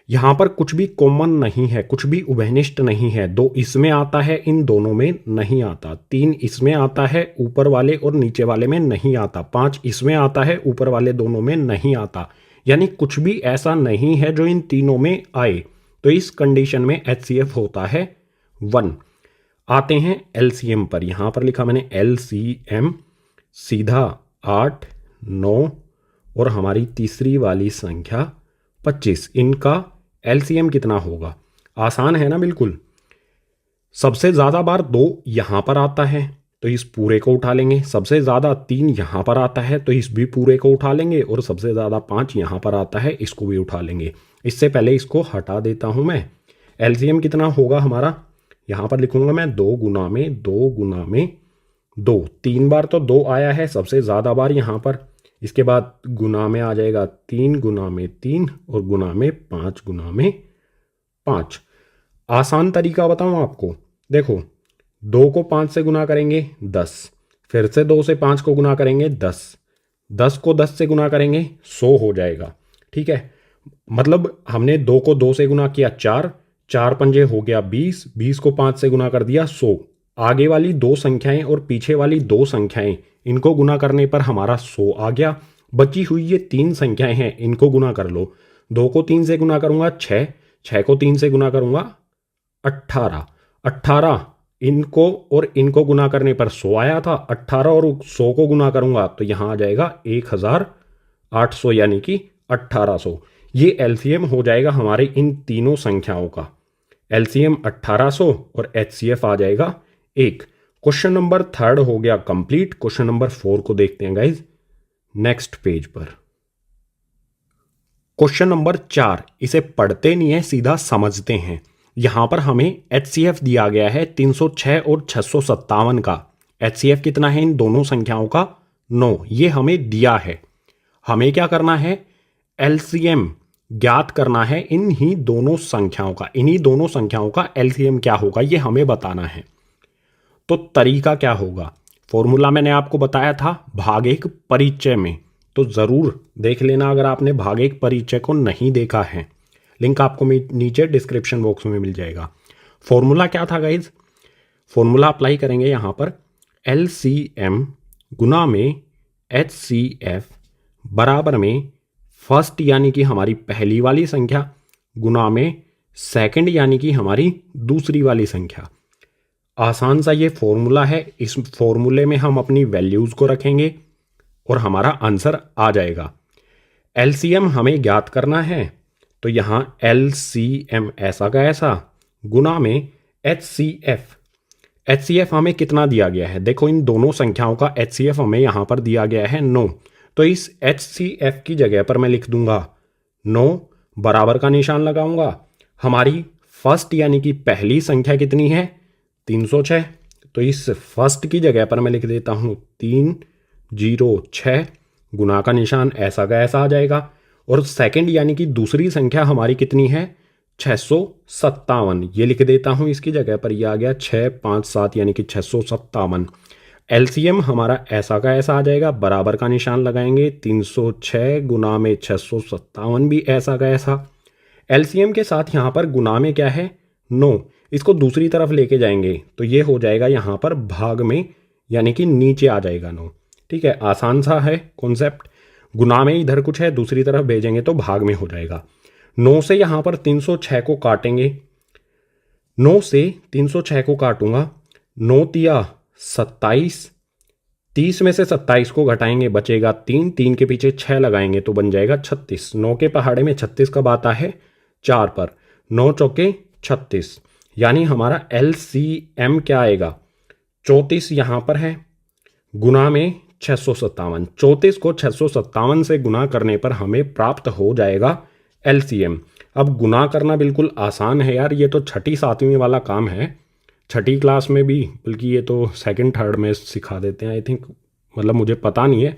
यहाँ पर कुछ भी कॉमन नहीं है, कुछ भी उभयनिष्ठ नहीं है। 2 इसमें आता है, इन दोनों में नहीं आता। 3 इसमें आता है, ऊपर वाले और नीचे वाले में नहीं आता। 5 इसमें आता है, ऊपर वाले दोनों में नहीं आता। यानी कुछ भी ऐसा नहीं है जो इन तीनों में आए। तो इस कंडीशन में एचसीएफ होता है 1। आते हैं एलसीएम पर। यहाँ पर लिखा मैंने एलसीएम, सीधा 8, 9 और हमारी तीसरी वाली संख्या 25, इनका एलसीएम कितना होगा? आसान है ना बिल्कुल। सबसे ज़्यादा बार 2 यहाँ पर आता है तो इस पूरे को उठा लेंगे, सबसे ज़्यादा 3 यहाँ पर आता है तो इस भी पूरे को उठा लेंगे, और सबसे ज़्यादा 5 यहाँ पर आता है, इसको भी उठा लेंगे। इससे पहले इसको हटा देता हूँ मैं। एलसीएम कितना होगा हमारा? यहाँ पर लिखूंगा मैं 2 गुना में 2 गुना में 2। 3 बार तो 2 आया है, सबसे ज़्यादा बार यहाँ पर। इसके बाद गुना में आ जाएगा 3 गुना में 3 और गुना में 5 गुना में 5। आसान तरीका बताऊँ आपको, देखो 2 को 5 से गुना करेंगे 10, फिर से 2 से 5 को गुना करेंगे 10, 10 को 10 से गुना करेंगे 100 हो जाएगा। ठीक है, मतलब हमने 2 को 2 से गुना किया 4, 4 पंजे हो गया 20, 20 को 5 से गुना कर दिया 100। आगे वाली 2 संख्याएं और पीछे वाली 2 संख्याएं, इनको गुना करने पर हमारा 100 आ गया। बची हुई ये 3 संख्याएं हैं, इनको गुना कर लो। 2 को 3 से गुना करूंगा 6, 6 को 3 से गुना करूंगा 18, 18 इनको और इनको गुना करने पर 100 आया था। 18 और 100 को गुना करूंगा तो यहाँ आ जाएगा 1800, यानी कि 1800। ये एलसीएम हो जाएगा हमारे इन तीनों संख्याओं का। एलसीएम 1800 और एचसीएफ आ जाएगा 1। क्वेश्चन नंबर 3 हो गया कंप्लीट। क्वेश्चन नंबर 4 को देखते हैं गाइज नेक्स्ट पेज पर। क्वेश्चन नंबर 4, इसे पढ़ते नहीं है, सीधा समझते हैं। यहां पर हमें एचसीएफ दिया गया है 306 और 657 का। एचसीएफ कितना है इन दोनों संख्याओं का? 9। ये हमें दिया है। हमें क्या करना है? एलसीएम ज्ञात करना है इन्हीं दोनों संख्याओं का। इन्हीं दोनों संख्याओं का एलसीएम क्या होगा ये हमें बताना है। तो तरीका क्या होगा? फॉर्मूला मैंने आपको बताया था भाग 1 परिचय में, तो ज़रूर देख लेना अगर आपने भाग 1 परिचय को नहीं देखा है। लिंक आपको नीचे डिस्क्रिप्शन बॉक्स में मिल जाएगा। फॉर्मूला क्या था गाइज? फॉर्मूला अप्लाई करेंगे यहाँ पर एलसीएम गुना में एचसीएफ बराबर में फर्स्ट यानी कि हमारी पहली वाली संख्या गुना में सेकंड यानी कि हमारी दूसरी वाली संख्या। आसान सा ये फॉर्मूला है। इस फॉर्मूले में हम अपनी वैल्यूज़ को रखेंगे और हमारा आंसर आ जाएगा। एलसीएम हमें ज्ञात करना है, तो यहाँ एलसीएम ऐसा का ऐसा गुना में एचसीएफ। एचसीएफ हमें कितना दिया गया है? देखो इन दोनों संख्याओं का एचसीएफ हमें यहाँ पर दिया गया है 9, तो इस एचसीएफ की जगह पर मैं लिख दूंगा 9, बराबर का निशान लगाऊंगा। हमारी फर्स्ट यानी कि पहली संख्या कितनी है? 306, तो इस फर्स्ट की जगह पर मैं लिख देता हूँ 306, गुना का निशान ऐसा का ऐसा आ जाएगा। और सेकंड यानी कि दूसरी संख्या हमारी कितनी है? 657, ये लिख देता हूँ इसकी जगह पर, ये आ गया 657 यानी कि 657। एलसीएम हमारा ऐसा का ऐसा आ जाएगा, बराबर का निशान लगाएंगे। 306 गुना में 657 भी ऐसा का ऐसा। एलसीएम के साथ यहाँ पर गुना में क्या है? 9, इसको दूसरी तरफ लेके जाएंगे तो ये हो जाएगा यहाँ पर भाग में, यानी कि नीचे आ जाएगा 9। ठीक है, आसान सा है कॉन्सेप्ट। गुना में इधर कुछ है, दूसरी तरफ भेजेंगे तो भाग में हो जाएगा। 9 से यहाँ पर 306 को काटेंगे। 9 से 306 को काटूंगा, 9 तिया 27, 30 में से 27 को घटाएंगे बचेगा 3, 3 के पीछे 6 लगाएंगे तो बन जाएगा 36। 9 के पहाड़े में 36 कब आता है? 4 पर। 9 चौके 36, यानी हमारा एलसीएम क्या आएगा? 34 यहाँ पर है, गुना में 657। 34 को 657 से गुना करने पर हमें प्राप्त हो जाएगा एलसीएम। अब गुना करना बिल्कुल आसान है यार, ये तो 6ठी 7वीं वाला काम है। 6ठी क्लास में भी, बल्कि ये तो 2nd 3rd में सिखा देते हैं आई थिंक, मतलब मुझे पता नहीं है।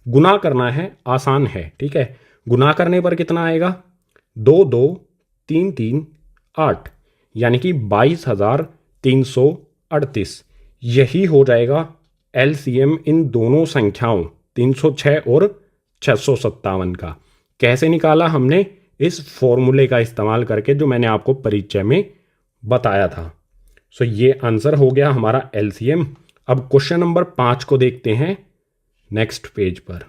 गुना करना है, आसान है। ठीक है, गुना करने पर कितना आएगा? 2 2 3 3 8, यानी कि 22,338। यही हो जाएगा एलसीएम इन दोनों संख्याओं 306 और 657 का। कैसे निकाला हमने? इस फॉर्मूले का इस्तेमाल करके जो मैंने आपको परिचय में बताया था। सो ये आंसर हो गया हमारा एलसीएम। अब क्वेश्चन नंबर 5 को देखते हैं नेक्स्ट पेज पर।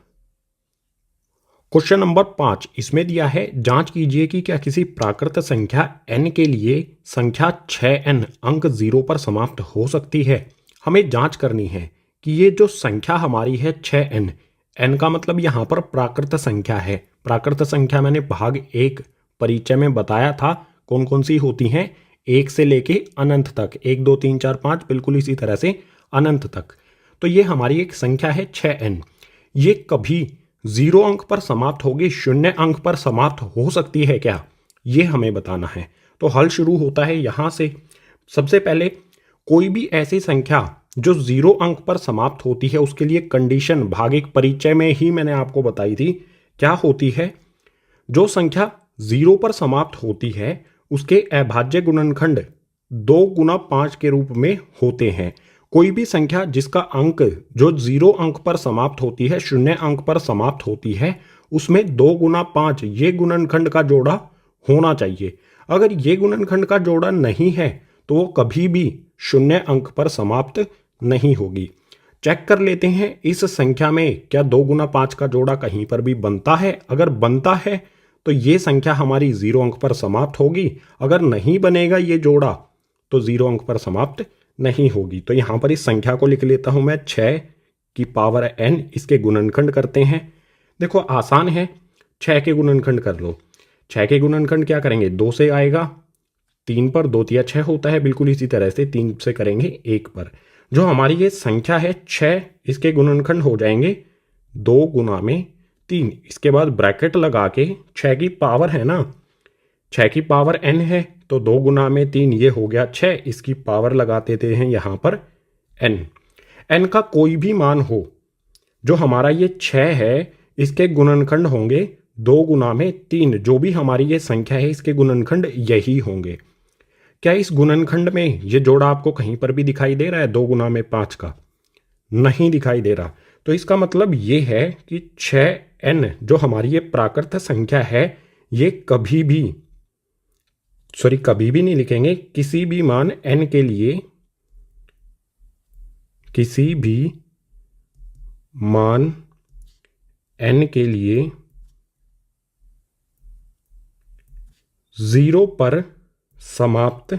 क्वेश्चन नंबर 5 इसमें दिया है जांच कीजिए कि क्या किसी प्राकृत संख्या n के लिए संख्या 6n अंक 0 पर समाप्त हो सकती है। हमें जांच करनी है कि ये जो संख्या हमारी है 6n, n का मतलब यहाँ पर प्राकृत संख्या है। प्राकृत संख्या मैंने भाग 1 परिचय में बताया था कौन कौन सी होती हैं, 1 से लेके अनंत तक, 1 2 3 4 5 बिल्कुल इसी तरह से अनंत तक। तो ये हमारी एक संख्या है 6n, ये कभी 0 अंक पर समाप्त होगी, 0 अंक पर समाप्त हो सकती है क्या, ये हमें बताना है। तो हल शुरू होता है यहाँ से। सबसे पहले कोई भी ऐसी संख्या जो 0 अंक पर समाप्त होती है उसके लिए कंडीशन भाग 1 परिचय में ही मैंने आपको बताई थी क्या होती है। जो संख्या 0 पर समाप्त होती है उसके अभाज्य गुणनखंड 2 गुना 5 के रूप में होते हैं। कोई भी संख्या जिसका अंक जो 0 अंक पर समाप्त होती है, 0 अंक पर समाप्त होती है, उसमें 2 गुना 5 ये गुणनखंड का जोड़ा होना चाहिए। अगर ये गुणनखंड का जोड़ा नहीं है तो वो कभी भी 0 अंक पर समाप्त नहीं होगी। चेक कर लेते हैं इस संख्या में क्या 2 गुना 5 का जोड़ा कहीं पर भी बनता है। अगर बनता है तो ये संख्या हमारी 0 अंक पर समाप्त होगी, अगर नहीं बनेगा ये जोड़ा तो 0 अंक पर समाप्त नहीं होगी। तो यहाँ पर इस संख्या को लिख लेता हूँ मैं 6 की पावर n, इसके गुणनखंड करते हैं। देखो आसान है, 6 के गुणनखंड कर लो। 6 के गुणनखंड क्या करेंगे, 2 से आएगा, 3 पर 2 तिया 6 होता है, बिल्कुल इसी तरह से 3 से करेंगे 1 पर। जो हमारी ये संख्या है 6, इसके गुणनखंड हो जाएंगे 2 गुना में 3, इसके बाद ब्रैकेट लगा के 6 की पावर है ना, 6 की पावर n है तो 2 गुना में 3 ये हो गया 6, इसकी पावर लगा देते हैं यहाँ पर n। n का कोई भी मान हो, जो हमारा ये 6 है इसके गुणनखंड होंगे 2 गुना में 3, जो भी हमारी ये संख्या है इसके गुणनखंड यही होंगे। क्या इस गुणनखंड में ये जोड़ा आपको कहीं पर भी दिखाई दे रहा है 2 गुना में 5 का? नहीं दिखाई दे रहा। तो इसका मतलब ये है कि 6n जो हमारी ये प्राकृत संख्या है ये कभी भी नहीं लिखेंगे, किसी भी मान n के लिए, किसी भी मान n के लिए 0 पर समाप्त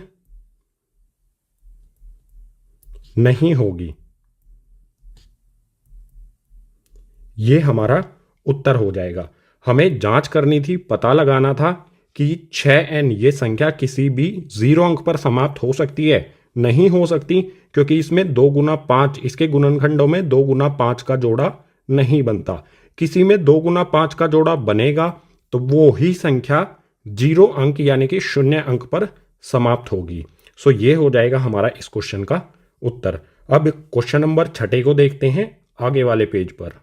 नहीं होगी। ये हमारा उत्तर हो जाएगा। हमें जांच करनी थी, पता लगाना था कि 6n ये संख्या किसी भी 0 अंक पर समाप्त हो सकती है, नहीं हो सकती, क्योंकि इसमें 2 गुना 5, इसके गुणनखंडों में 2 गुना 5 का जोड़ा नहीं बनता। किसी में 2 गुना 5 का जोड़ा बनेगा तो वो ही संख्या 0 अंक यानी कि 0 अंक पर समाप्त होगी। सो ये हो जाएगा हमारा इस क्वेश्चन का उत्तर। अब क्वेश्चन नंबर 6 को देखते हैं आगे वाले पेज पर।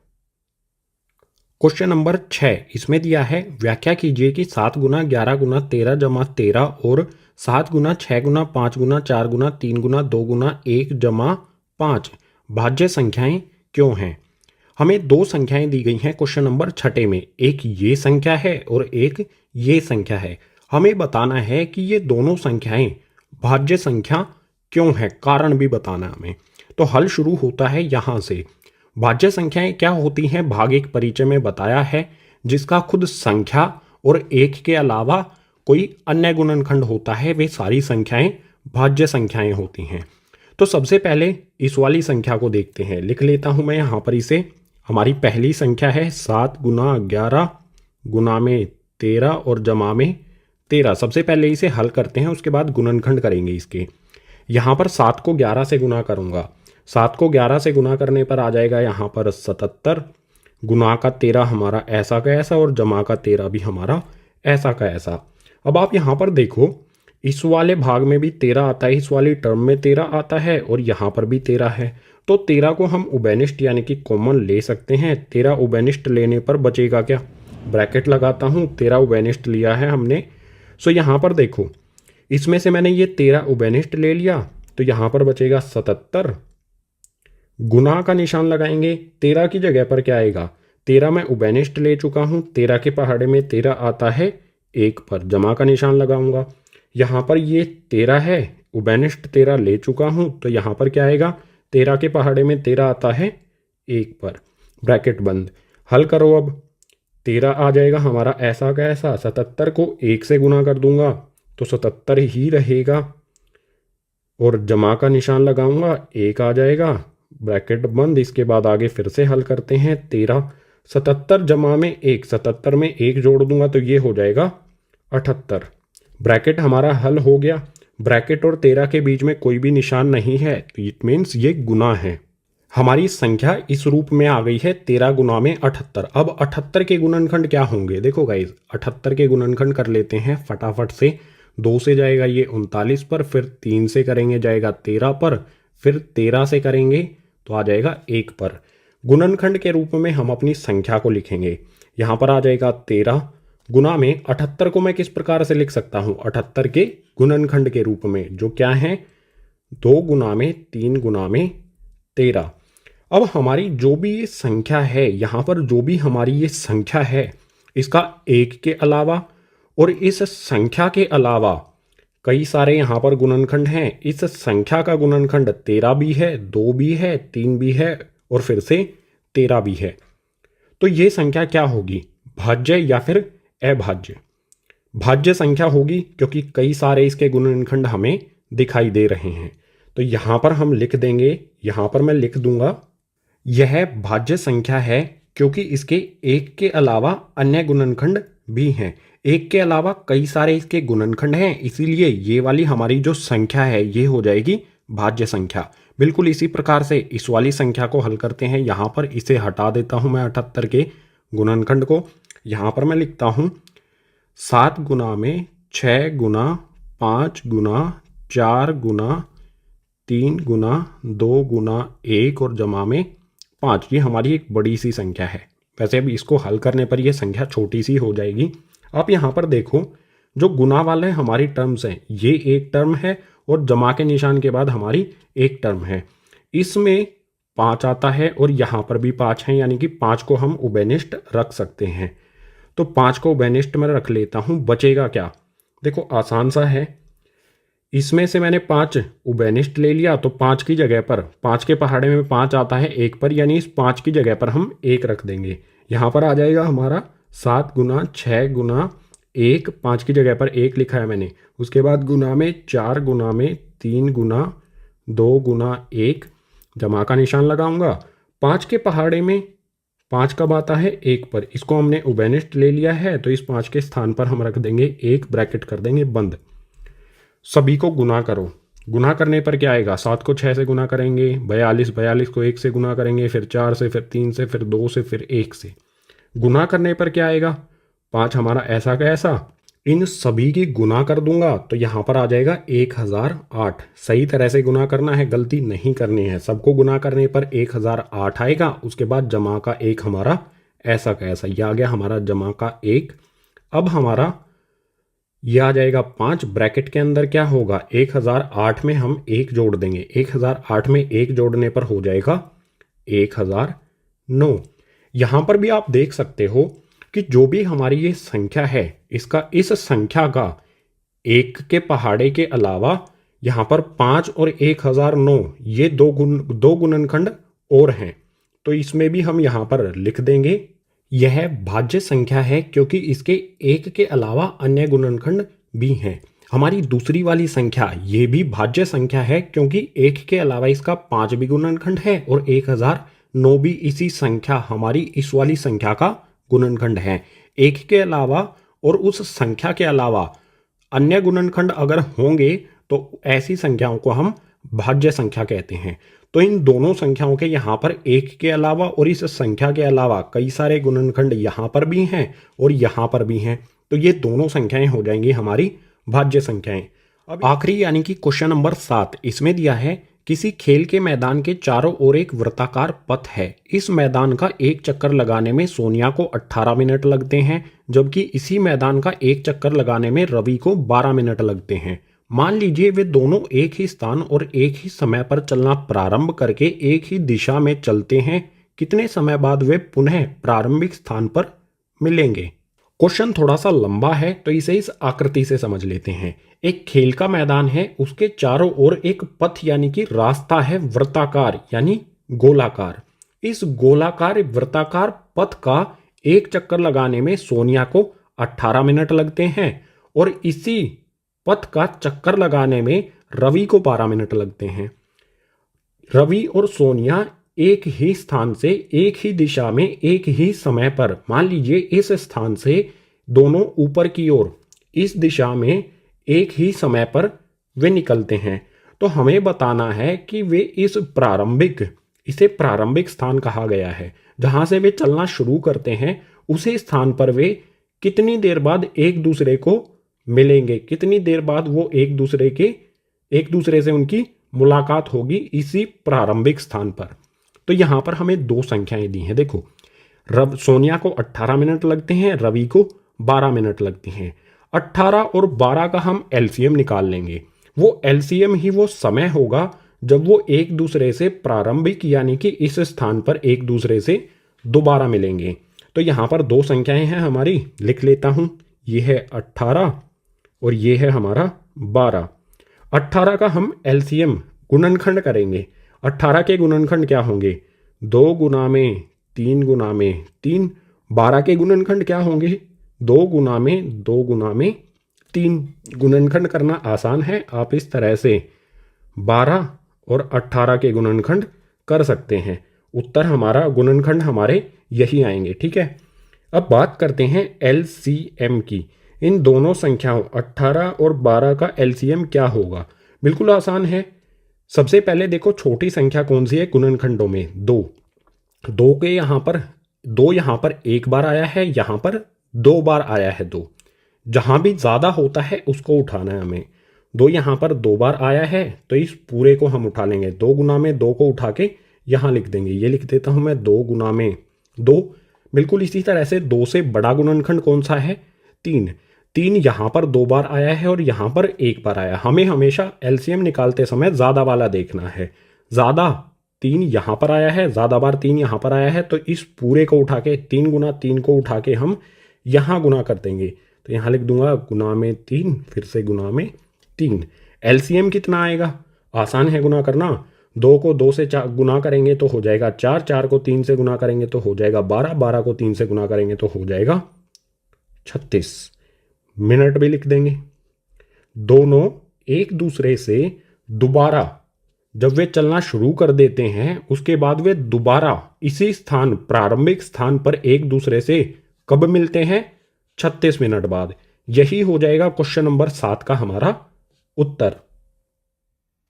क्वेश्चन नंबर 6 इसमें दिया है व्याख्या कीजिए कि 7 गुना 11 गुना 13 जमा 13 और 7 गुना 6 गुना 5 गुना 4 गुना 3 गुना 2 गुना 1 जमा 5 भाज्य संख्याएं क्यों हैं। हमें दो संख्याएं दी गई हैं क्वेश्चन नंबर 6 में, एक ये संख्या है और एक ये संख्या है। हमें बताना है कि ये दोनों संख्याएं भाज्य संख्या क्यों है, कारण भी बताना हमें। तो हल शुरू होता है यहाँ से। भाज्य संख्याएं क्या होती हैं भाग 1 परिचय में बताया है, जिसका खुद संख्या और 1 के अलावा कोई अन्य गुणनखंड होता है, वे सारी संख्याएं भाज्य संख्याएं होती हैं। तो सबसे पहले इस वाली संख्या को देखते हैं, लिख लेता हूं मैं यहाँ पर इसे। हमारी पहली संख्या है 7 गुना 11 गुना में 13 और जमा में 13। सबसे पहले इसे हल करते हैं, उसके बाद गुणनखंड करेंगे इसके। यहाँ पर 7 को 11 से गुना करूँगा, 7 को 11 से गुना करने पर आ जाएगा यहाँ पर 77, गुना का 13 हमारा ऐसा का ऐसा और जमा का 13 भी हमारा ऐसा का ऐसा। अब आप यहाँ पर देखो, इस वाले भाग में भी 13 आता है, इस वाली टर्म में 13 आता है और यहाँ पर भी 13 है। तो 13 को हम उभयनिष्ठ यानी कि कॉमन ले सकते हैं। 13 उभयनिष्ठ लेने पर बचेगा क्या, ब्रैकेट लगाता हूँ, 13 उभयनिष्ठ लिया है हमने। सो यहाँ पर देखो, इसमें से मैंने ये 13 उभयनिष्ठ ले लिया तो यहाँ पर बचेगा 77, गुना का निशान लगाएंगे, 13 की जगह पर क्या आएगा, 13 मैं उभयनिष्ठ ले चुका हूँ, 13 के पहाड़े में 13 आता है 1 पर, जमा का निशान लगाऊंगा। यहाँ पर ये 13 है, उभयनिष्ठ 13 ले चुका हूँ तो यहाँ पर क्या आएगा, 13 के पहाड़े में 13 आता है 1 पर, ब्रैकेट बंद। हल करो अब, 13 आ जाएगा हमारा ऐसा का ऐसा। 77 को 1 से गुना कर दूंगा तो 77 ही रहेगा, और जमा का निशान लगाऊंगा, 1 आ जाएगा, ब्रैकेट बंद। इसके बाद आगे फिर से हल करते हैं। 13 77 जमा में 1, 77 में 1 जोड़ दूंगा तो ये हो जाएगा 78। ब्रैकेट हमारा हल हो गया। ब्रैकेट और 13 के बीच में कोई भी निशान नहीं है तो इट मीन्स ये गुना है। हमारी संख्या इस रूप में आ गई है 13 गुना में 78। अब 78 के गुणनखंड क्या होंगे? देखो गाइज, 78 के गुणनखंड कर लेते हैं फटाफट से। 2 से जाएगा ये 39 पर, फिर 3 से करेंगे जाएगा 13 पर, फिर 13 से करेंगे तो आ जाएगा 1 पर। गुणनखंड के रूप में हम अपनी संख्या को लिखेंगे। यहाँ पर आ जाएगा 13 गुना में 78 को मैं किस प्रकार से लिख सकता हूँ? 78 के गुणनखंड के रूप में, जो क्या है 2 गुना में 3 गुना में 13। अब हमारी जो भी ये संख्या है, यहाँ पर जो भी हमारी ये संख्या है, इसका 1 के अलावा और इस संख्या के अलावा कई सारे यहाँ पर गुणनखंड हैं। इस संख्या का गुणनखंड 13 भी है, 2 भी है, 3 भी है और फिर से 13 भी है। तो ये संख्या क्या होगी? भाज्य या फिर अभाज्य? भाज्य संख्या होगी, क्योंकि कई सारे इसके गुणनखंड हमें दिखाई दे रहे हैं। तो यहाँ पर हम लिख देंगे, यहाँ पर मैं लिख दूंगा यह भाज्य संख्या है, क्योंकि इसके 1 के अलावा अन्य गुणनखंड भी हैं। 1 के अलावा कई सारे इसके गुणनखंड हैं, इसीलिए ये वाली हमारी जो संख्या है ये हो जाएगी भाज्य संख्या। बिल्कुल इसी प्रकार से इस वाली संख्या को हल करते हैं। यहाँ पर इसे हटा देता हूँ मैं 78 के गुणनखंड को। यहाँ पर मैं लिखता हूँ 7 गुना में 6 गुना 5 गुना 4 गुना 3 गुना 2 गुना 1 और जमा में 5। ये हमारी एक बड़ी सी संख्या है। वैसे अब इसको हल करने पर यह संख्या छोटी सी हो जाएगी। आप यहाँ पर देखो, जो गुना वाले हमारी टर्म्स हैं, ये एक टर्म है और जमा के निशान के बाद हमारी एक टर्म है। इसमें 5 आता है और यहाँ पर भी 5 है, यानी कि 5 को हम उभयनिष्ठ रख सकते हैं। तो 5 को उभयनिष्ठ में रख लेता हूँ। बचेगा क्या? देखो आसान सा है। इसमें से मैंने 5 उभयनिष्ठ ले लिया, तो 5 की जगह पर 5 के पहाड़े में 5 आता है 1 पर, यानी इस 5 की जगह पर हम 1 रख देंगे। यहाँ पर आ जाएगा हमारा 7 गुना 6 गुना 1, 5 की जगह पर 1 लिखा है मैंने। उसके बाद गुना में 4 गुना में 3 गुना 2 गुना 1, जमा का निशान लगाऊंगा। 5 के पहाड़े में 5 कब आता है? 1 पर। इसको हमने उभयनिष्ठ ले लिया है, तो इस 5 के स्थान पर हम रख देंगे 1, ब्रैकेट कर देंगे बंद। सभी को गुना करो। गुना करने पर क्या आएगा? 7 को 6 से गुना करेंगे, 42, 42 को 1 से गुना करेंगे, फिर 4 से, फिर 3 से, फिर 2 से, फिर 1 से। गुना करने पर क्या आएगा? 5 हमारा ऐसा का ऐसा। इन सभी की गुना कर दूंगा तो यहाँ पर आ जाएगा 1008। सही तरह से गुना करना है, गलती नहीं करनी है। सबको गुना करने पर 1008 आएगा। उसके बाद जमा का 1 हमारा ऐसा का ऐसा, ये आ गया हमारा जमा का 1। अब हमारा ये आ जाएगा 5। ब्रैकेट के अंदर क्या होगा? 1008 में हम 1 जोड़ देंगे। 1008 में 1 जोड़ने पर हो जाएगा 1009। यहाँ पर भी आप देख सकते हो कि जो भी हमारी ये संख्या है, इसका इस संख्या का 1 के पहाड़े के अलावा यहाँ पर 5 और 1009 ये दो गुणनखंड और हैं। तो इसमें भी हम यहाँ पर लिख देंगे यह भाज्य संख्या है, क्योंकि इसके 1 के अलावा अन्य गुणनखंड भी हैं। हमारी दूसरी वाली संख्या ये भी भाज्य संख्या है, क्योंकि 1 के अलावा इसका 5 भी गुणनखंड है और 1009 भी इसी संख्या, हमारी इस वाली संख्या का गुणनखंड है। 1 के अलावा और उस संख्या के अलावा अन्य गुणनखंड अगर होंगे तो ऐसी संख्याओं को हम भाज्य संख्या कहते हैं। तो इन दोनों संख्याओं के यहाँ पर 1 के अलावा और इस संख्या के अलावा कई सारे गुणनखंड यहाँ पर भी हैं और यहाँ पर भी हैं। तो ये दोनों संख्याएं हो जाएंगी हमारी भाज्य संख्याएं। अब आखिरी यानी कि क्वेश्चन नंबर 7, इसमें दिया है किसी खेल के मैदान के चारों ओर एक वृत्ताकार पथ है। इस मैदान का एक चक्कर लगाने में सोनिया को 18 मिनट लगते हैं, जबकि इसी मैदान का एक चक्कर लगाने में रवि को 12 मिनट लगते हैं। मान लीजिए वे दोनों एक ही स्थान और एक ही समय पर चलना प्रारंभ करके एक ही दिशा में चलते हैं। कितने समय बाद वे पुनः प्रारंभिक स्थान पर मिलेंगे? क्वेश्चन थोड़ा सा लंबा है, तो इसे इस आकृति से समझ लेते हैं। एक खेल का मैदान है, उसके चारों ओर एक पथ यानी कि रास्ता है वृत्ताकार यानी गोलाकार। इस गोलाकार वृत्ताकार पथ का एक चक्कर लगाने में सोनिया को 18 मिनट लगते हैं और इसी पथ का चक्कर लगाने में रवि को 12 मिनट लगते हैं। रवि और सोनिया एक ही स्थान से एक ही दिशा में एक ही समय पर, मान लीजिए इस स्थान से दोनों ऊपर की ओर इस दिशा में एक ही समय पर वे निकलते हैं, तो हमें बताना है कि वे इसे प्रारंभिक स्थान कहा गया है, जहां से वे चलना शुरू करते हैं उसी स्थान पर वे कितनी देर बाद एक दूसरे को मिलेंगे, कितनी देर बाद वो एक दूसरे से उनकी मुलाकात होगी इसी प्रारंभिक स्थान पर। तो यहां पर हमें दो संख्याएं दी हैं। देखो, सोनिया को 18 मिनट लगते हैं, रवि को 12 मिनट लगती हैं। 18 और 12 का हम एलसीएम निकाल लेंगे। वो एलसीएम ही वो समय होगा जब वो एक दूसरे से प्रारंभिक यानी कि इस स्थान पर एक दूसरे से दोबारा मिलेंगे। तो यहां पर दो संख्याएं हैं हमारी, लिख लेता हूं। ये है 18 और ये है हमारा 12। 18 का हम एलसीएम गुणनखंड करेंगे। 18 के गुणनखंड क्या होंगे? 2 गुना में 3 गुना में 3। 12 के गुणनखंड क्या होंगे? 2 गुना में 2 गुना में 3। गुणनखंड करना आसान है, आप इस तरह से 12 और 18 के गुणनखंड कर सकते हैं। उत्तर हमारा, गुणनखंड हमारे यही आएंगे। ठीक है, अब बात करते हैं एलसीएम की। इन दोनों संख्याओं 18 और 12 का एलसीएम क्या होगा? बिल्कुल आसान है। सबसे पहले देखो, छोटी संख्या कौन सी है गुणनखंडों में? 2। 2 के यहाँ पर एक बार आया है, यहाँ पर 2 बार आया है 2। जहां भी ज्यादा होता है उसको उठाना है हमें। 2 यहाँ पर 2 बार आया है तो इस पूरे को हम उठा लेंगे। 2 गुना में 2 को उठा के यहाँ लिख देंगे। ये लिख देता हूं मैं 2 गुना में 2। बिल्कुल इसी तरह से 2 से बड़ा गुणनखंड कौन सा है? 3। 3 यहाँ पर 2 बार आया है और यहाँ पर 1 बार आया। हमें हमेशा एलसीएम निकालते समय ज्यादा वाला देखना है। ज्यादा 3 यहाँ पर आया है, ज्यादा बार 3 यहाँ पर आया है, तो इस पूरे को उठा के 3 गुना 3 को उठा के हम यहाँ गुना कर देंगे। तो यहाँ लिख दूंगा गुना में 3, फिर से गुना में 3। एलसीएम कितना आएगा? आसान है गुना करना। 2 को 2 से गुना करेंगे तो हो जाएगा 4, 4 को 3 से गुना करेंगे तो हो जाएगा 12, 12 को 3 से गुना करेंगे तो हो जाएगा 36। मिनट भी लिख देंगे। दोनों एक दूसरे से दोबारा जब वे चलना शुरू कर देते हैं उसके बाद वे दोबारा इसी स्थान, प्रारंभिक स्थान पर एक दूसरे से कब मिलते हैं? 36 मिनट बाद। यही हो जाएगा क्वेश्चन नंबर 7 का हमारा उत्तर।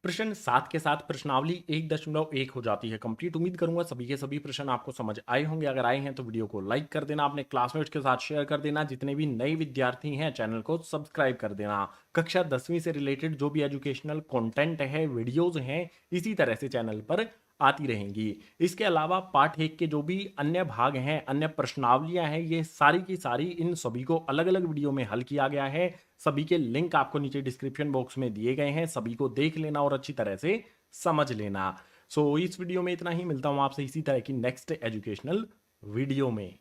प्रश्न 7 के साथ प्रश्नावली 1.1 हो जाती है कंप्लीट। उम्मीद करूंगा सभी के सभी प्रश्न आपको समझ आए होंगे। अगर आए हैं तो वीडियो को लाइक कर देना, अपने क्लासमेट्स के साथ शेयर कर देना। जितने भी नए विद्यार्थी हैं चैनल को सब्सक्राइब कर देना। कक्षा 10वीं से रिलेटेड जो भी एजुकेशनल कंटेंट है, वीडियोज हैं, इसी तरह से चैनल पर आती रहेंगी। इसके अलावा पाठ 1 के जो भी अन्य भाग हैं, अन्य प्रश्नावलियां हैं, ये सारी की सारी इन सभी को अलग अलग वीडियो में हल किया गया है। सभी के लिंक आपको नीचे डिस्क्रिप्शन बॉक्स में दिए गए हैं। सभी को देख लेना और अच्छी तरह से समझ लेना। इस वीडियो में इतना ही। मिलता हूं आपसे इसी तरह की नेक्स्ट एजुकेशनल वीडियो में।